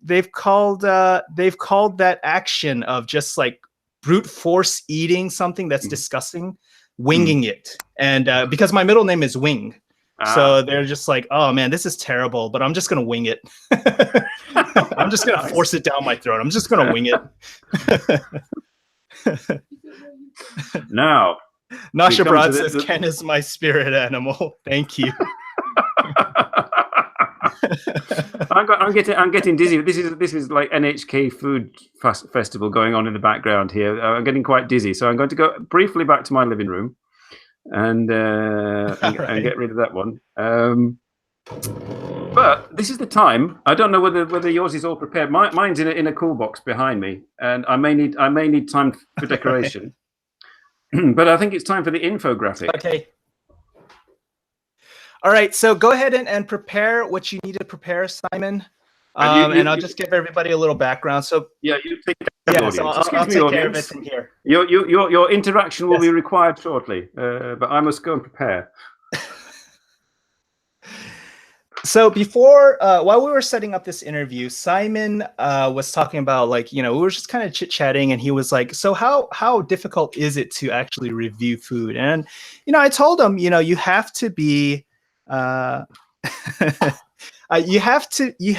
they've called that action of just like brute force eating something that's disgusting, winging it. And because my middle name is Wing, so they're just like, oh man, this is terrible, but I'm just gonna wing it. I'm just gonna force it down my throat. I'm just gonna wing it. Now, Nasha Broad says Ken is my spirit animal. Thank you. I'm getting dizzy. This is like NHK Food Festival going on in the background here. I'm getting quite dizzy, so I'm going to go briefly back to my living room and get rid of that one. But this is the time. I don't know whether yours is all prepared. Mine's in a cool box behind me, and I may need time for decoration. But I think it's time for the infographic. Okay. All right, so go ahead and prepare what you need to prepare, Simon. And I'll just give everybody a little background. So yeah, you take care of the audience. I'll take care of it from here. Your interaction will be required shortly, but I must go and prepare. So before, while we were setting up this interview, Simon was talking about we were just kind of chit-chatting, and he was like, so how difficult is it to actually review food? And, I told him, you have to be, you have to be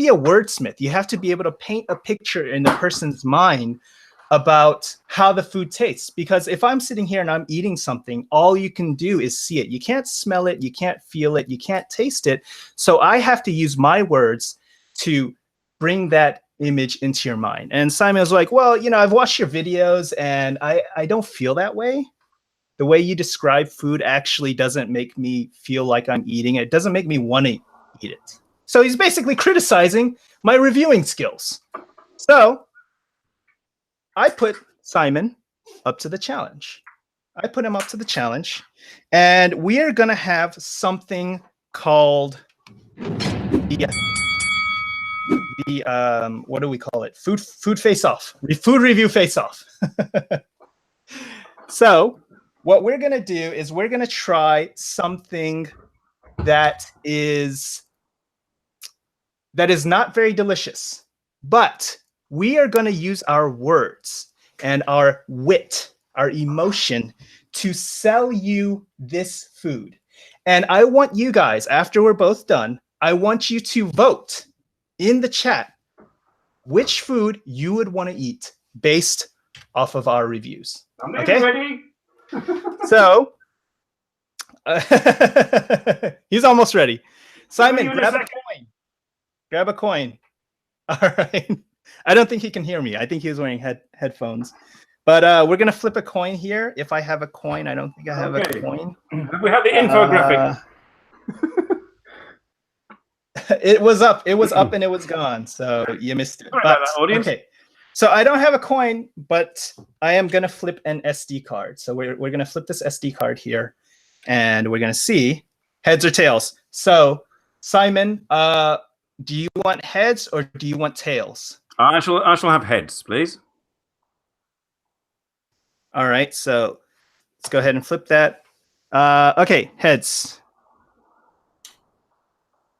a wordsmith. You have to be able to paint a picture in the person's mind about how the food tastes. Because if I'm sitting here and I'm eating something, all you can do is see it. You can't smell it, you can't feel it, you can't taste it. So I have to use my words to bring that image into your mind. And Simon was like, well, I've watched your videos and I don't feel that way. The way you describe food actually doesn't make me feel like I'm eating it. It doesn't make me want to eat it. So he's basically criticizing my reviewing skills. So I put Simon up to the challenge. And we are going to have something called the what do we call it? Food face-off. Food review face-off. So what we're going to do is we're going to try something that is not very delicious, but we are going to use our words and our wit, our emotion to sell you this food. And I want you guys, after we're both done, I want you to vote in the chat which food you would want to eat based off of our reviews. Okay? Ready? So, he's almost ready. Simon, grab a coin. Grab a coin. All right. I don't think he can hear me. I think he was wearing headphones. But we're going to flip a coin here. If I have a coin, I don't think I have a coin. We have the infographic. It was up and it was gone. So you missed it. Sorry about that, audience. Okay. So I don't have a coin, but I am going to flip an SD card. So we're going to flip this SD card here, and we're going to see heads or tails. So Simon, do you want heads or do you want tails? I shall have heads, please. All right, so let's go ahead and flip that. Okay, heads.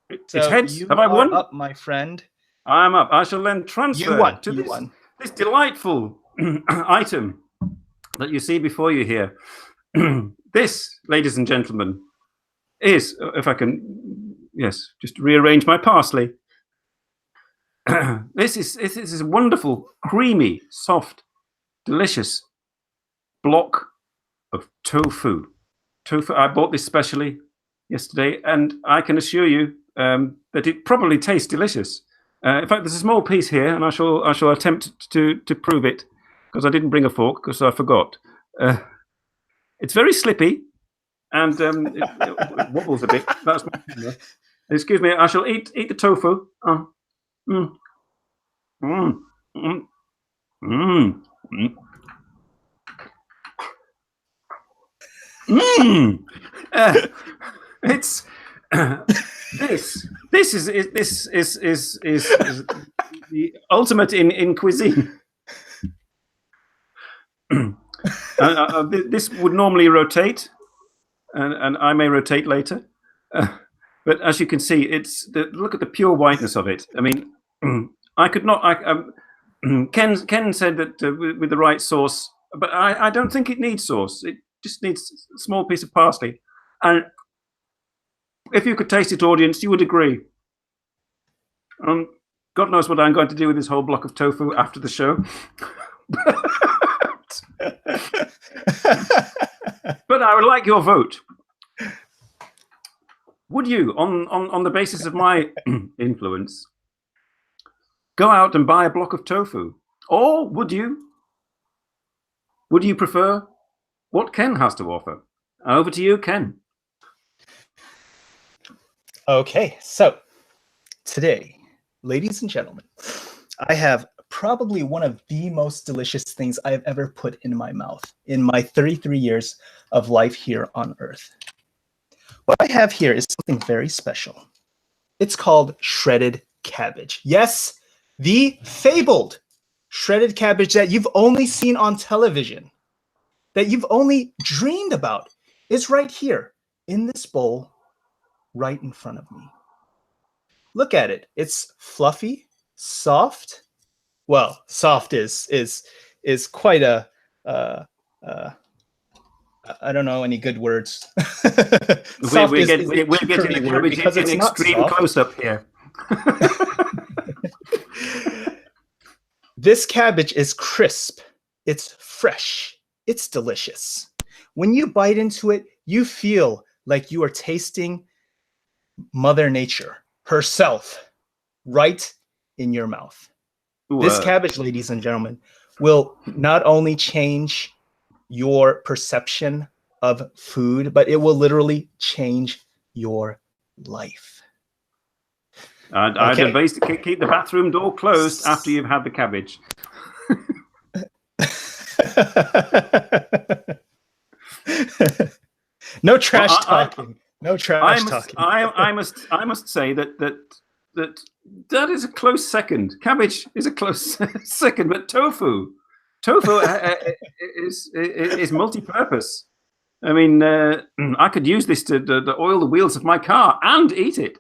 It's heads. Have I won? Up, my friend. I'm up. I shall then transfer to this delightful item that you see before you here. This, ladies and gentlemen, is, if I can, yes, just rearrange my parsley. This is a wonderful, creamy, soft, delicious block of tofu. I bought this specially yesterday, and I can assure you that it probably tastes delicious. In fact, there's a small piece here, and I shall attempt to prove it, because I didn't bring a fork because I forgot. It's very slippy, and it wobbles a bit. That's my finger. Excuse me. I shall eat the tofu. It's this is the ultimate in cuisine. This would normally rotate, and I may rotate later. But as you can see, look at the pure whiteness of it. I mean, I could not. Ken said that with the right sauce, but I don't think it needs sauce. It just needs a small piece of parsley. And if you could taste it, audience, you would agree. God knows what I'm going to do with this whole block of tofu after the show. But I would like your vote. Would you, on the basis of my influence, go out and buy a block of tofu? Or would you prefer what Ken has to offer? Over to you, Ken. Okay, so today, ladies and gentlemen, I have probably one of the most delicious things I've ever put in my mouth in my 33 years of life here on Earth. What I have here is something very special. It's called shredded cabbage. Yes, the fabled shredded cabbage that you've only seen on television, that you've only dreamed about, is right here in this bowl right in front of me. Look at it. It's fluffy, soft. Well, soft is quite a I don't know any good words. We're getting the cabbage because in extreme close up here. This cabbage is crisp. It's fresh. It's delicious. When you bite into it, you feel like you are tasting Mother Nature herself right in your mouth. This cabbage, ladies and gentlemen, will not only change your perception of food, but it will literally change your life. And I'd advise to keep the bathroom door closed after you've had the cabbage. No trash talking. No trash talking. I must say that is a close second. Cabbage is a close second, but tofu is multi-purpose. I mean, I could use this to oil the wheels of my car and eat it.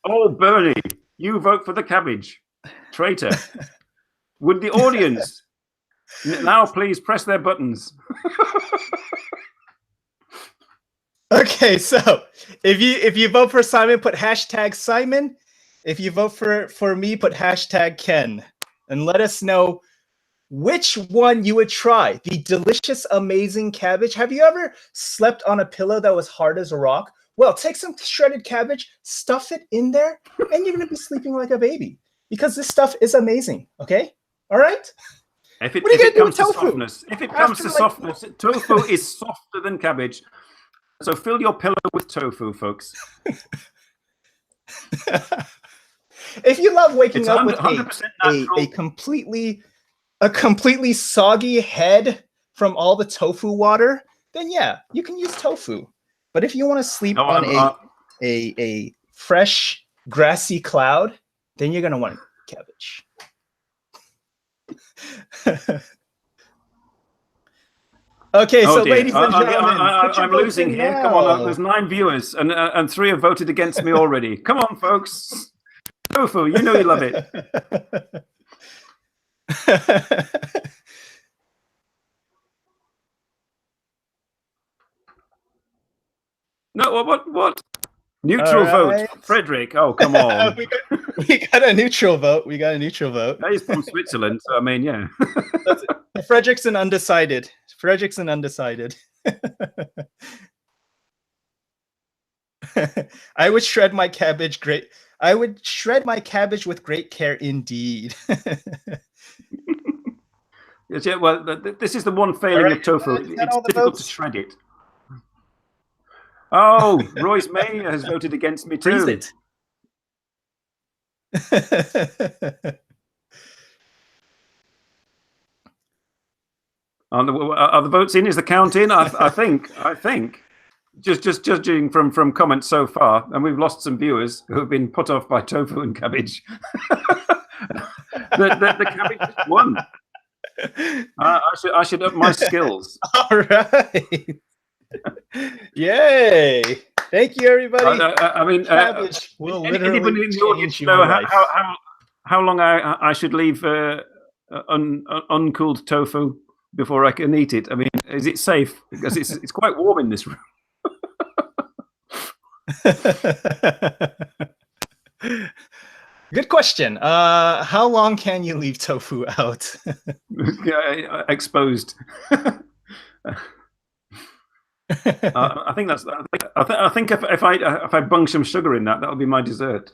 Oh, Bernie, you vote for the cabbage. Traitor. Would the audience now please press their buttons? Okay, so if you vote for Simon, put hashtag Simon. If you vote for me, put hashtag Ken. And let us know which one you would try. The delicious, amazing cabbage. Have you ever slept on a pillow that was hard as a rock? Well, take some shredded cabbage, stuff it in there, and you're going to be sleeping like a baby. Because this stuff is amazing, okay? All right? If it comes to softness, tofu is softer than cabbage. So fill your pillow with tofu, folks. If you love waking up with a completely soggy head from all the tofu water, then yeah, you can use tofu. But if you want to sleep on a fresh grassy cloud, then you're gonna want cabbage. Okay, so dear. ladies and gentlemen, I'm losing here. Come on, there's 9 viewers, and 3 have voted against me already. Come on, folks. Tofu, you know you love it. No, what? Neutral vote, Frederick. Oh, come on. we got a neutral vote. He's from Switzerland, so I mean, yeah. Frederick's an undecided. I would shred my cabbage with great care indeed. Yes, yeah, well, this is the one failing of tofu. It's difficult to shred it. Oh, Royce May has voted against me too. Freeze it. Are the votes in? Is the count in? I think. just judging from comments so far, and we've lost some viewers who have been put off by tofu and cabbage. the cabbage just won. I should up my skills. All right. Yay! Thank you, everybody. I mean, cabbage will literally anybody in the audience change know your life. how long I should leave uncooled tofu before I can eat it? I mean, is it safe? Because it's quite warm in this room. Good question. How long can you leave tofu out? Exposed. I think that's. I think if I bung some sugar in that, that'll be my dessert.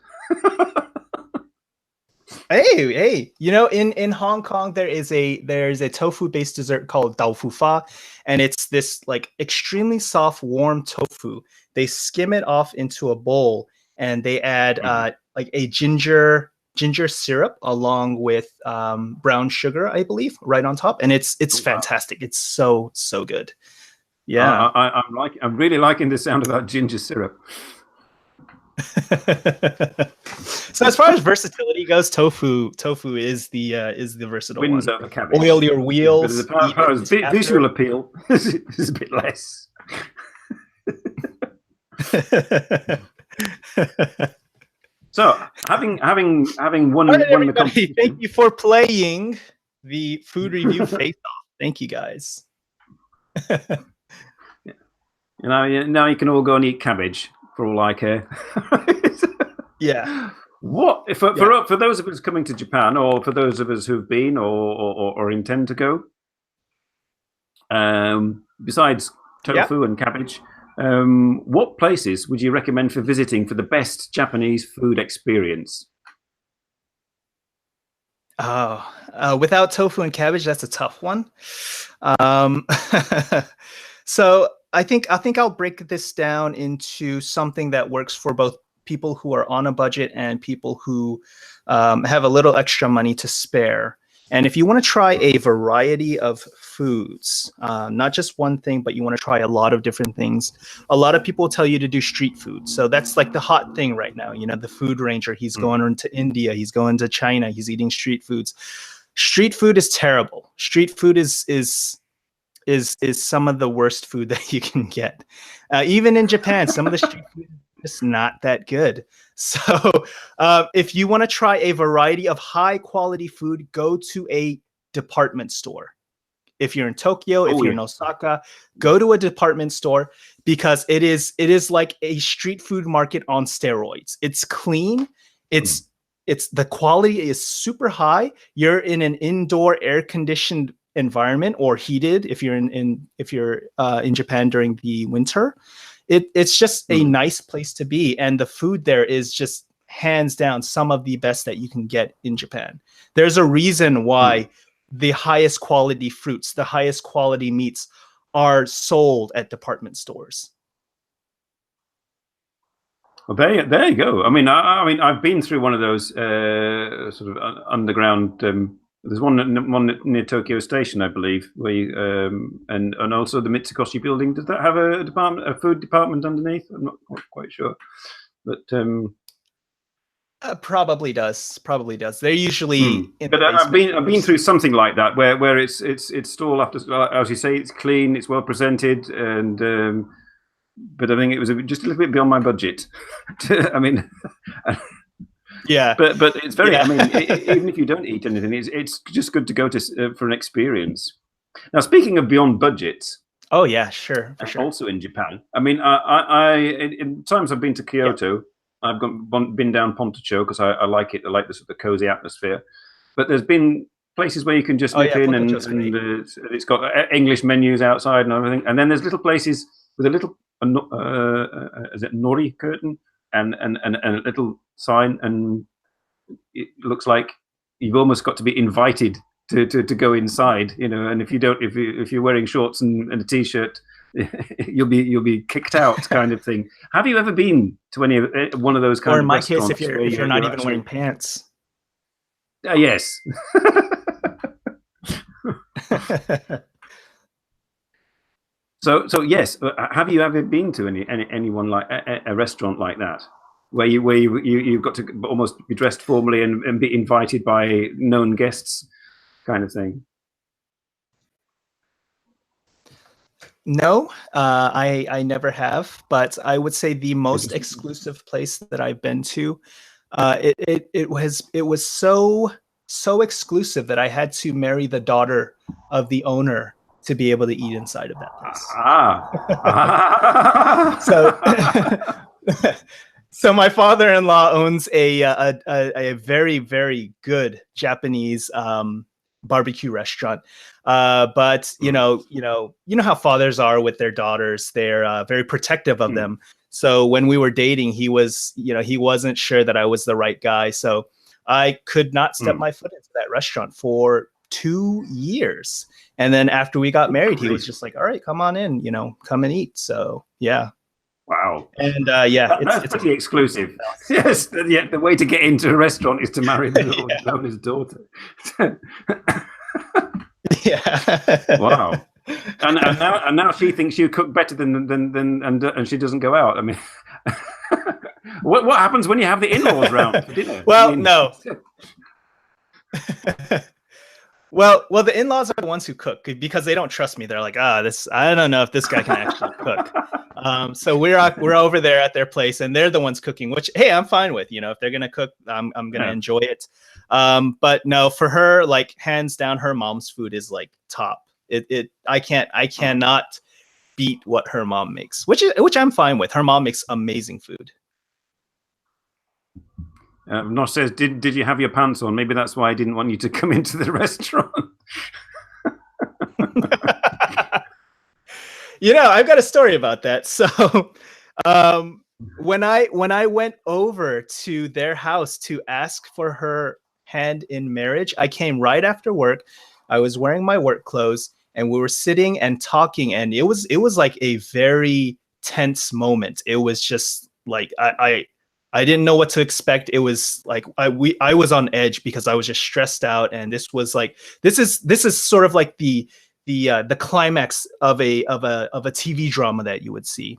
Hey! You know, in Hong Kong, there's a tofu-based dessert called dao fu fa, and it's this like extremely soft, warm tofu. They skim it off into a bowl, and they add like a ginger syrup along with brown sugar, I believe, right on top, and it's fantastic. It's so good. Yeah, I'm really liking the sound of that ginger syrup. So as far as versatility goes, tofu is the versatile Wins one. over cabbage. Oil your wheels. But as far as visual appeal, is a bit less. So having won the competition. Thank you for playing the food review face off. Thank you guys. Now you can all go and eat cabbage for all I care. Yeah. What for those of us coming to Japan, or for those of us who've been or intend to go? Besides tofu and cabbage, what places would you recommend for visiting for the best Japanese food experience? Without tofu and cabbage, that's a tough one. So I think I'll break this down into something that works for both people who are on a budget and people who have a little extra money to spare. And if you want to try a variety of foods, not just one thing, but you want to try a lot of different things, a lot of people tell you to do street food. So that's like the hot thing right now. You know, the food ranger, he's going into India, he's going to China, he's eating street foods. Street food is terrible. Street food is some of the worst food that you can get. Even in Japan, some of the street food is not that good. So if you want to try a variety of high quality food, go to a department store. If you're in Tokyo, if you're in Osaka, go to a department store, because it is like a street food market on steroids. It's clean. It's the quality is super high. You're in an indoor air conditioned environment, or heated if you're in Japan during the winter. It's just a nice place to be, and the food there is just hands down some of the best that you can get in Japan. There's a reason why the highest quality fruits, the highest quality meats are sold at department stores. Well, there you go. I mean, I've been through one of those sort of underground. There's one near Tokyo Station, I believe, where you, and also the Mitsukoshi building. Does that have a food department underneath? I'm not quite sure, but probably does. They're usually. But I've been through something like that where it's stall after, as you say, it's clean, it's well presented, and but I think it was just a little bit beyond my budget. I mean. Yeah, but it's very. I mean, even if you don't eat anything, it's just good to go to for an experience. Now, speaking of beyond budgets. Oh yeah, sure, for sure. Also in Japan. I mean, I in times I've been to Kyoto, I've been down Pontocho because I like it. I like the sort of cozy atmosphere. But there's been places where you can just nip in, and it's got English menus outside and everything. And then there's little places with a little is it nori curtain and a little sign, and it looks like you've almost got to be invited to go inside, you know. And if you're wearing shorts and a t-shirt, you'll be kicked out, kind of thing. Have you ever been to any one of those kind of restaurants? Or in my case, if you're not even wearing pants. Yes. So yes, have you ever been to anyone like a restaurant like that, where you've got to almost be dressed formally and be invited by known guests, kind of thing? No, I never have, but I would say the most exclusive place that I've been to, it was so exclusive that I had to marry the daughter of the owner to be able to eat inside of that place. So my father-in-law owns a very, very good Japanese barbecue restaurant. But you know how fathers are with their daughters. They're very protective of them. So when we were dating, he wasn't sure that I was the right guy. So I could not step my foot into that restaurant for 2 years. And then after we got married, he was just like, all right, come on in, come and eat. So yeah. Wow. And that's pretty exclusive. Yes. Yeah. The way to get into a restaurant is to marry the owner's daughter. Yeah. Wow. And now she thinks you cook better and she doesn't go out. I mean, what happens when you have the in-laws round for dinner? Well, no. Well, the in-laws are the ones who cook because they don't trust me. They're like, I don't know if this guy can actually cook. So we're over there at their place, and they're the ones cooking. Which, hey, I'm fine with. If they're gonna cook, I'm gonna enjoy it. But no, for her, like hands down, her mom's food is like top. I cannot beat what her mom makes, which I'm fine with. Her mom makes amazing food. Nosh says, did you have your pants on? Maybe that's why I didn't want you to come into the restaurant. I've got a story about that. So when I went over to their house to ask for her hand in marriage, I came right after work. I was wearing my work clothes, and we were sitting and talking, and it was like a very tense moment. It was just like I didn't know what to expect. It was like I was on edge because I was just stressed out, and this is sort of like the climax of a TV drama that you would see.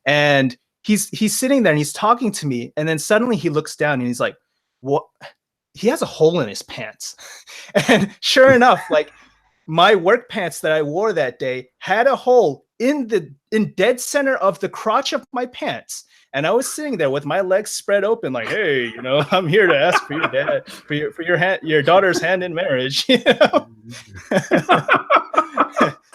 And he's sitting there and he's talking to me, and then suddenly he looks down and he's like, "What?" He has a hole in his pants. And sure enough, like my work pants that I wore that day had a hole in dead center of the crotch of my pants. And I was sitting there with my legs spread open, like, "Hey, I'm here to ask for your dad, for your daughter's hand in marriage."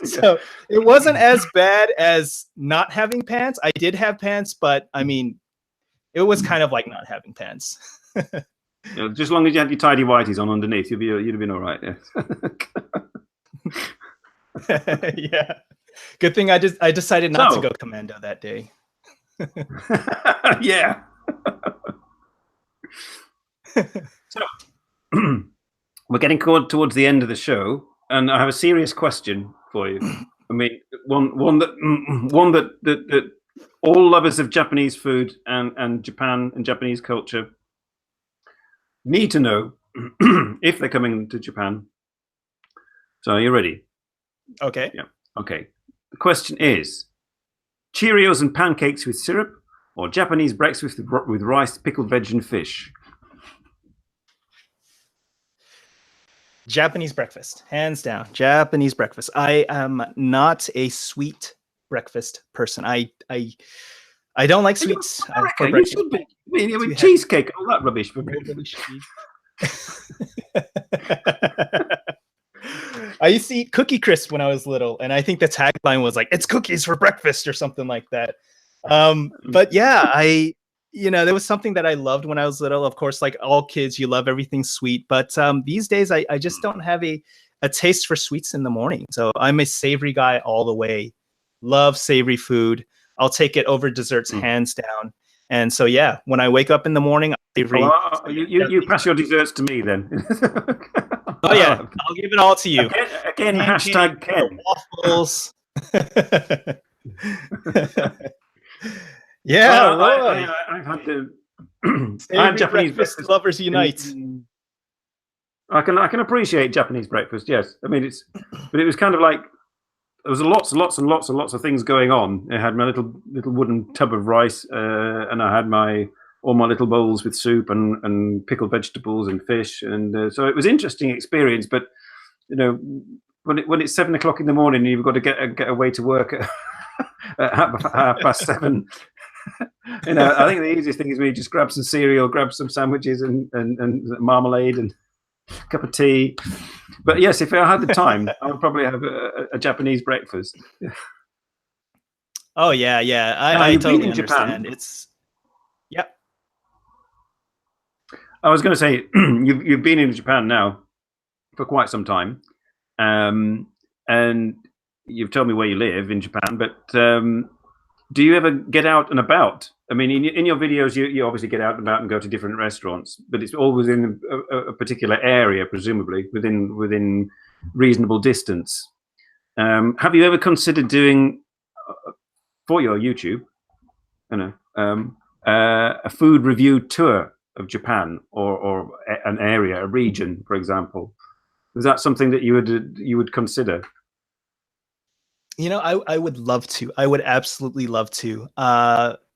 So it wasn't as bad as not having pants. I did have pants, but I mean, it was kind of like not having pants. Just as long as you had your tidy whities on underneath, you'd have been all right. Yeah. Yeah. Good thing I decided not to go commando that day. Yeah. So we're getting towards the end of the show, and I have a serious question for you. I mean, one that all lovers of Japanese food and Japan and Japanese culture need to know if they're coming to Japan. So, are you ready? Okay. Yeah. Okay. The question is: Cheerios and pancakes with syrup, or Japanese breakfast with rice, pickled veg, and fish? Japanese breakfast, hands down. Japanese breakfast. I am not a sweet breakfast person. I don't like sweets. You should be. I mean, cheesecake and all that rubbish. I used to eat Cookie Crisp when I was little, and I think the tagline was like, "It's cookies for breakfast" or something like that. But yeah, there was something that I loved when I was little. Of course, like all kids, you love everything sweet. But these days, I just don't have a taste for sweets in the morning. So I'm a savory guy all the way. Love savory food. I'll take it over desserts hands down. And so, yeah, when I wake up in the morning, savory. You pass your desserts to me then. Oh yeah, I'll give it all to you. Again, hashtag Ken. Waffles. Yeah, I've had the Japanese breakfast lovers unite. I can appreciate Japanese breakfast. Yes, I mean but it was kind of like there was lots and lots of things going on. I had my little wooden tub of rice, and I had all my little bowls with soup and pickled vegetables and fish, and so it was an interesting experience. But you know, when it's 7 o'clock in the morning, and you've got to get away to work at, at 7:30. You know, I think the easiest thing is when you just grab some cereal, grab some sandwiches, and marmalade and a cup of tea. But yes, if I had the time, I would probably have a Japanese breakfast. Oh yeah. I totally understand. Japan. Yep. I was going to say you've been in Japan now for quite some time, and you've told me where you live in Japan. But do you ever get out and about? I mean, in your videos, you obviously get out and about and go to different restaurants, but it's all within a particular area, presumably within reasonable distance. Have you ever considered doing for your YouTube, a food review tour of Japan or an area, a region, for example? Is that something that you would consider? You know, I would love to. I would absolutely love to.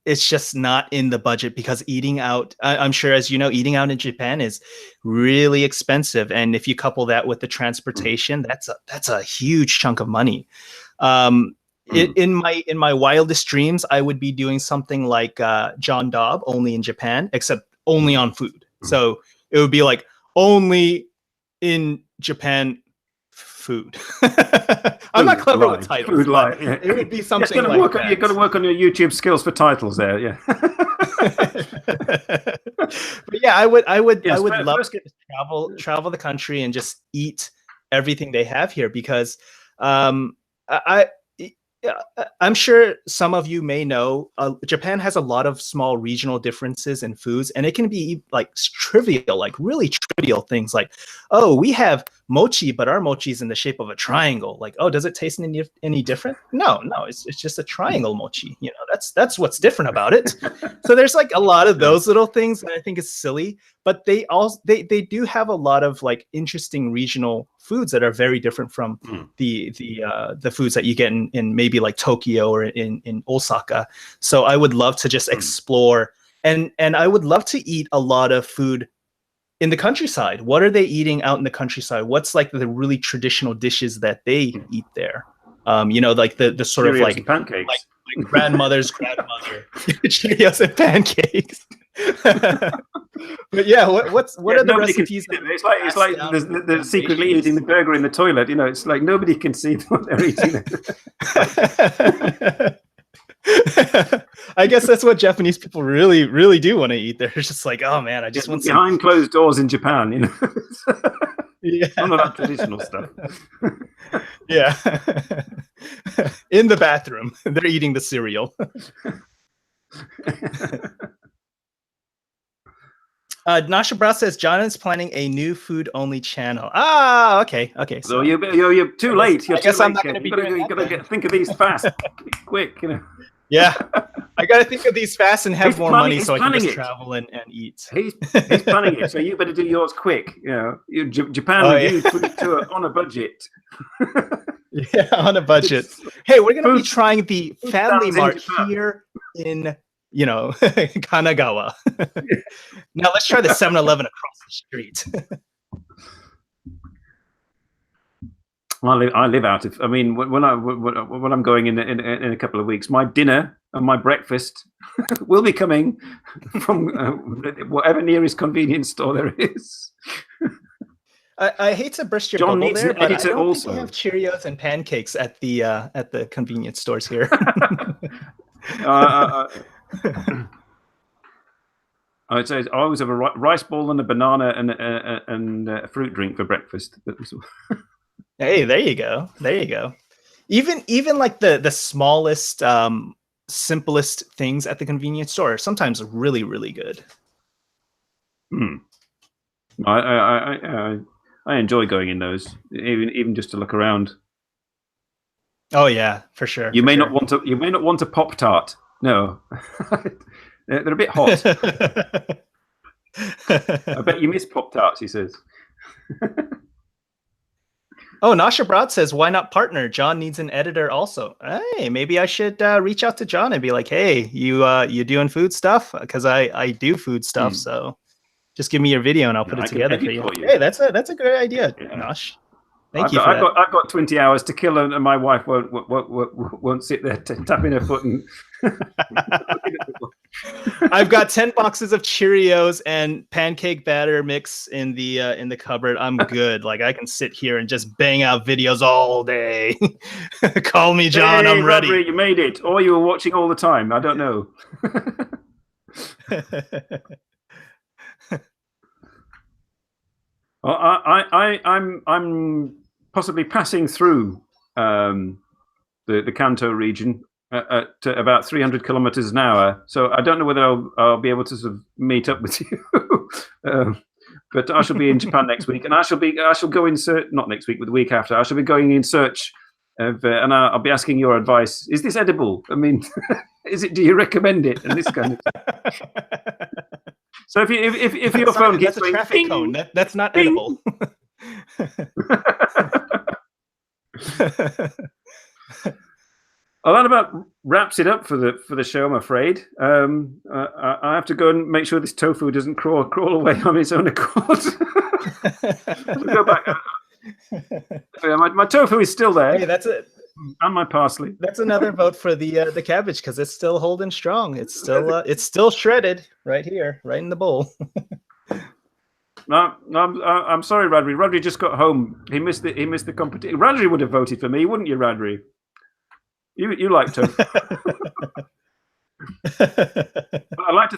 It's just not in the budget because eating out, I'm sure, as you know, eating out in Japan is really expensive. And if you couple that with the transportation, that's a huge chunk of money. In my wildest dreams, I would be doing something like John Dobb, only in Japan, except only on food. So it would be like only in Japan food. I'm not clever with titles. Food line, yeah. It would be something like that. You've got to work on your YouTube skills for titles there, yeah. But yeah, I would love to travel the country and just eat everything they have here because I'm sure some of you may know Japan has a lot of small regional differences in foods, and it can be like trivial, like really trivial things like, oh, we have mochi, but our mochi is in the shape of a triangle. Like, oh, does it taste any different? No, it's just a triangle mochi. You know, that's what's different about it. So there's like a lot of those little things that I think is silly, but they do have a lot of like interesting regional foods that are very different from the foods that you get in maybe like Tokyo or in Osaka. So I would love to just explore and I would love to eat a lot of food in the countryside. What are they eating out in the countryside? What's like the really traditional dishes that they eat there? You know, like the sort Cheerios of like and pancakes, like grandmother's grandmother, Cheerios and pancakes. But yeah, what are the recipes? It's like they're secretly eating the burger in the toilet. You know, it's like nobody can see what they're eating. I guess that's what Japanese people really, really do want to eat. They're just like, oh man, I just want behind closed doors in Japan. You know, yeah, none of that traditional stuff. Yeah, in the bathroom, they're eating the cereal. Nashabra says John is planning a new food-only channel. Ah, okay. So you're too late. I guess I'm not going to be. You got to think of these fast, quick. You know. Yeah, I got to think of these fast and have more money so I can just travel and eat. He's planning it, so you better do yours quick. You know, Japan review food tour on a budget. Yeah, on a budget. Hey, we're going to be trying the Family Mart here in, you know, Kanagawa. Now let's try the 7-Eleven across the street. I live out of. I mean, when I'm going in a couple of weeks, my dinner and my breakfast will be coming from whatever nearest convenience store there is. I hate to burst your bubble there, but I don't think we have Cheerios and pancakes at the convenience stores here. I'd say I always have a rice ball and a banana and a fruit drink for breakfast. Hey, there you go. Even like the smallest, simplest things at the convenience store are sometimes really, really good. I enjoy going in those, even just to look around. Oh yeah, for sure. You may not want a Pop-Tart. No, they're a bit hot. I bet you miss Pop-Tarts, he says. Oh, Nasha Broad says, why not partner? John needs an editor also. Hey, maybe I should reach out to John and be like, hey, you doing food stuff? Because I do food stuff. So just give me your video and I'll put it together for you. Hey, that's a great idea, Nash. Thank you for that. I've got 20 hours to kill, and my wife won't sit there tapping her foot. And I've got 10 boxes of Cheerios and pancake batter mix in the cupboard. I'm good. Like I can sit here and just bang out videos all day. Call me John. Hey, I'm ready. Rodri, you made it, or you were watching all the time. I don't know. Well, I'm possibly passing through the Kanto region at about 300 kilometers an hour. So I don't know whether I'll be able to sort of meet up with you. But I shall be in Japan next week, and I shall go in search, not next week, but the week after. I shall be going in search of, and I'll be asking your advice. Is this edible? I mean, do you recommend it? And this kind of thing. So if your phone keeps going, that's a traffic cone. That's not edible. Well, that about wraps it up for the show, I'm afraid. I have to go and make sure this tofu doesn't crawl away on its own accord. Go back. My tofu is still there. Hey, that's it. And my parsley. That's another vote for the cabbage because it's still holding strong. It's still shredded right here, right in the bowl. No, I'm sorry, Radri. Radri just got home. He missed the competition. Radri would have voted for me, wouldn't you, Radri? You like tofu. I'd like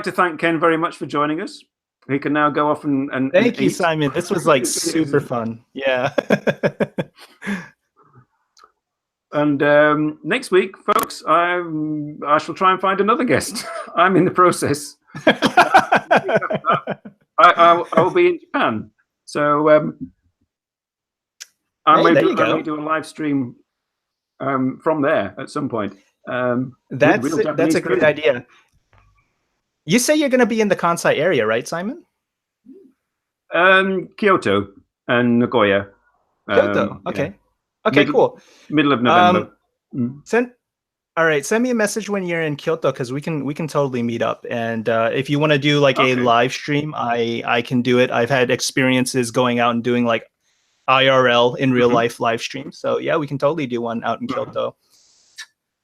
to thank Ken very much for joining us. He can now go off and thank you, Simon. This was like super fun. Yeah. And next week, folks, I shall try and find another guest. I'm in the process. I will be in Japan, so I may do a live stream from there at some point. That's a great idea. You say you're going to be in the Kansai area, right, Simon? Kyoto and Nagoya. Kyoto. Okay. Yeah. Okay, cool. Middle of November. Send me a message when you're in Kyoto because we can totally meet up. And if you want to do like a live stream, I can do it. I've had experiences going out and doing like IRL in real life live streams. So yeah, we can totally do one out in Kyoto.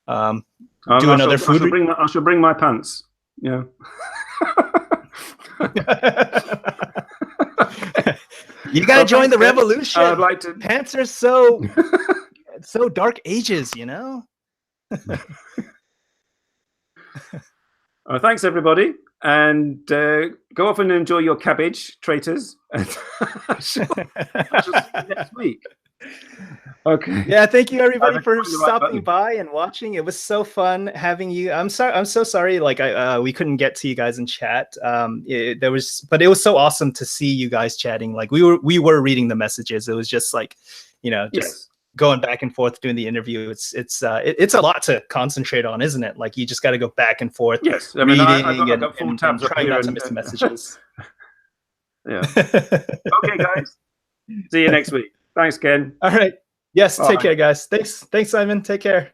I shall bring my pants. Yeah. You gotta join the revolution. I'd like to. Pants are so dark ages, you know. Thanks, everybody, and go off and enjoy your cabbage, traitors. I shall see you next week. Okay. Yeah, thank you everybody for stopping by and watching. It was so fun having you. I'm so sorry. Like we couldn't get to you guys in chat. But it was so awesome to see you guys chatting. Like we were reading the messages. It was just like, going back and forth doing the interview. It's a lot to concentrate on, isn't it? Like you just got to go back and forth. Yes, I mean I got full tabs trying not to miss the messages. Yeah. Okay, guys. See you next week. Thanks, Ken. All right. Yes. Bye. Take care, guys. Thanks, Simon. Take care.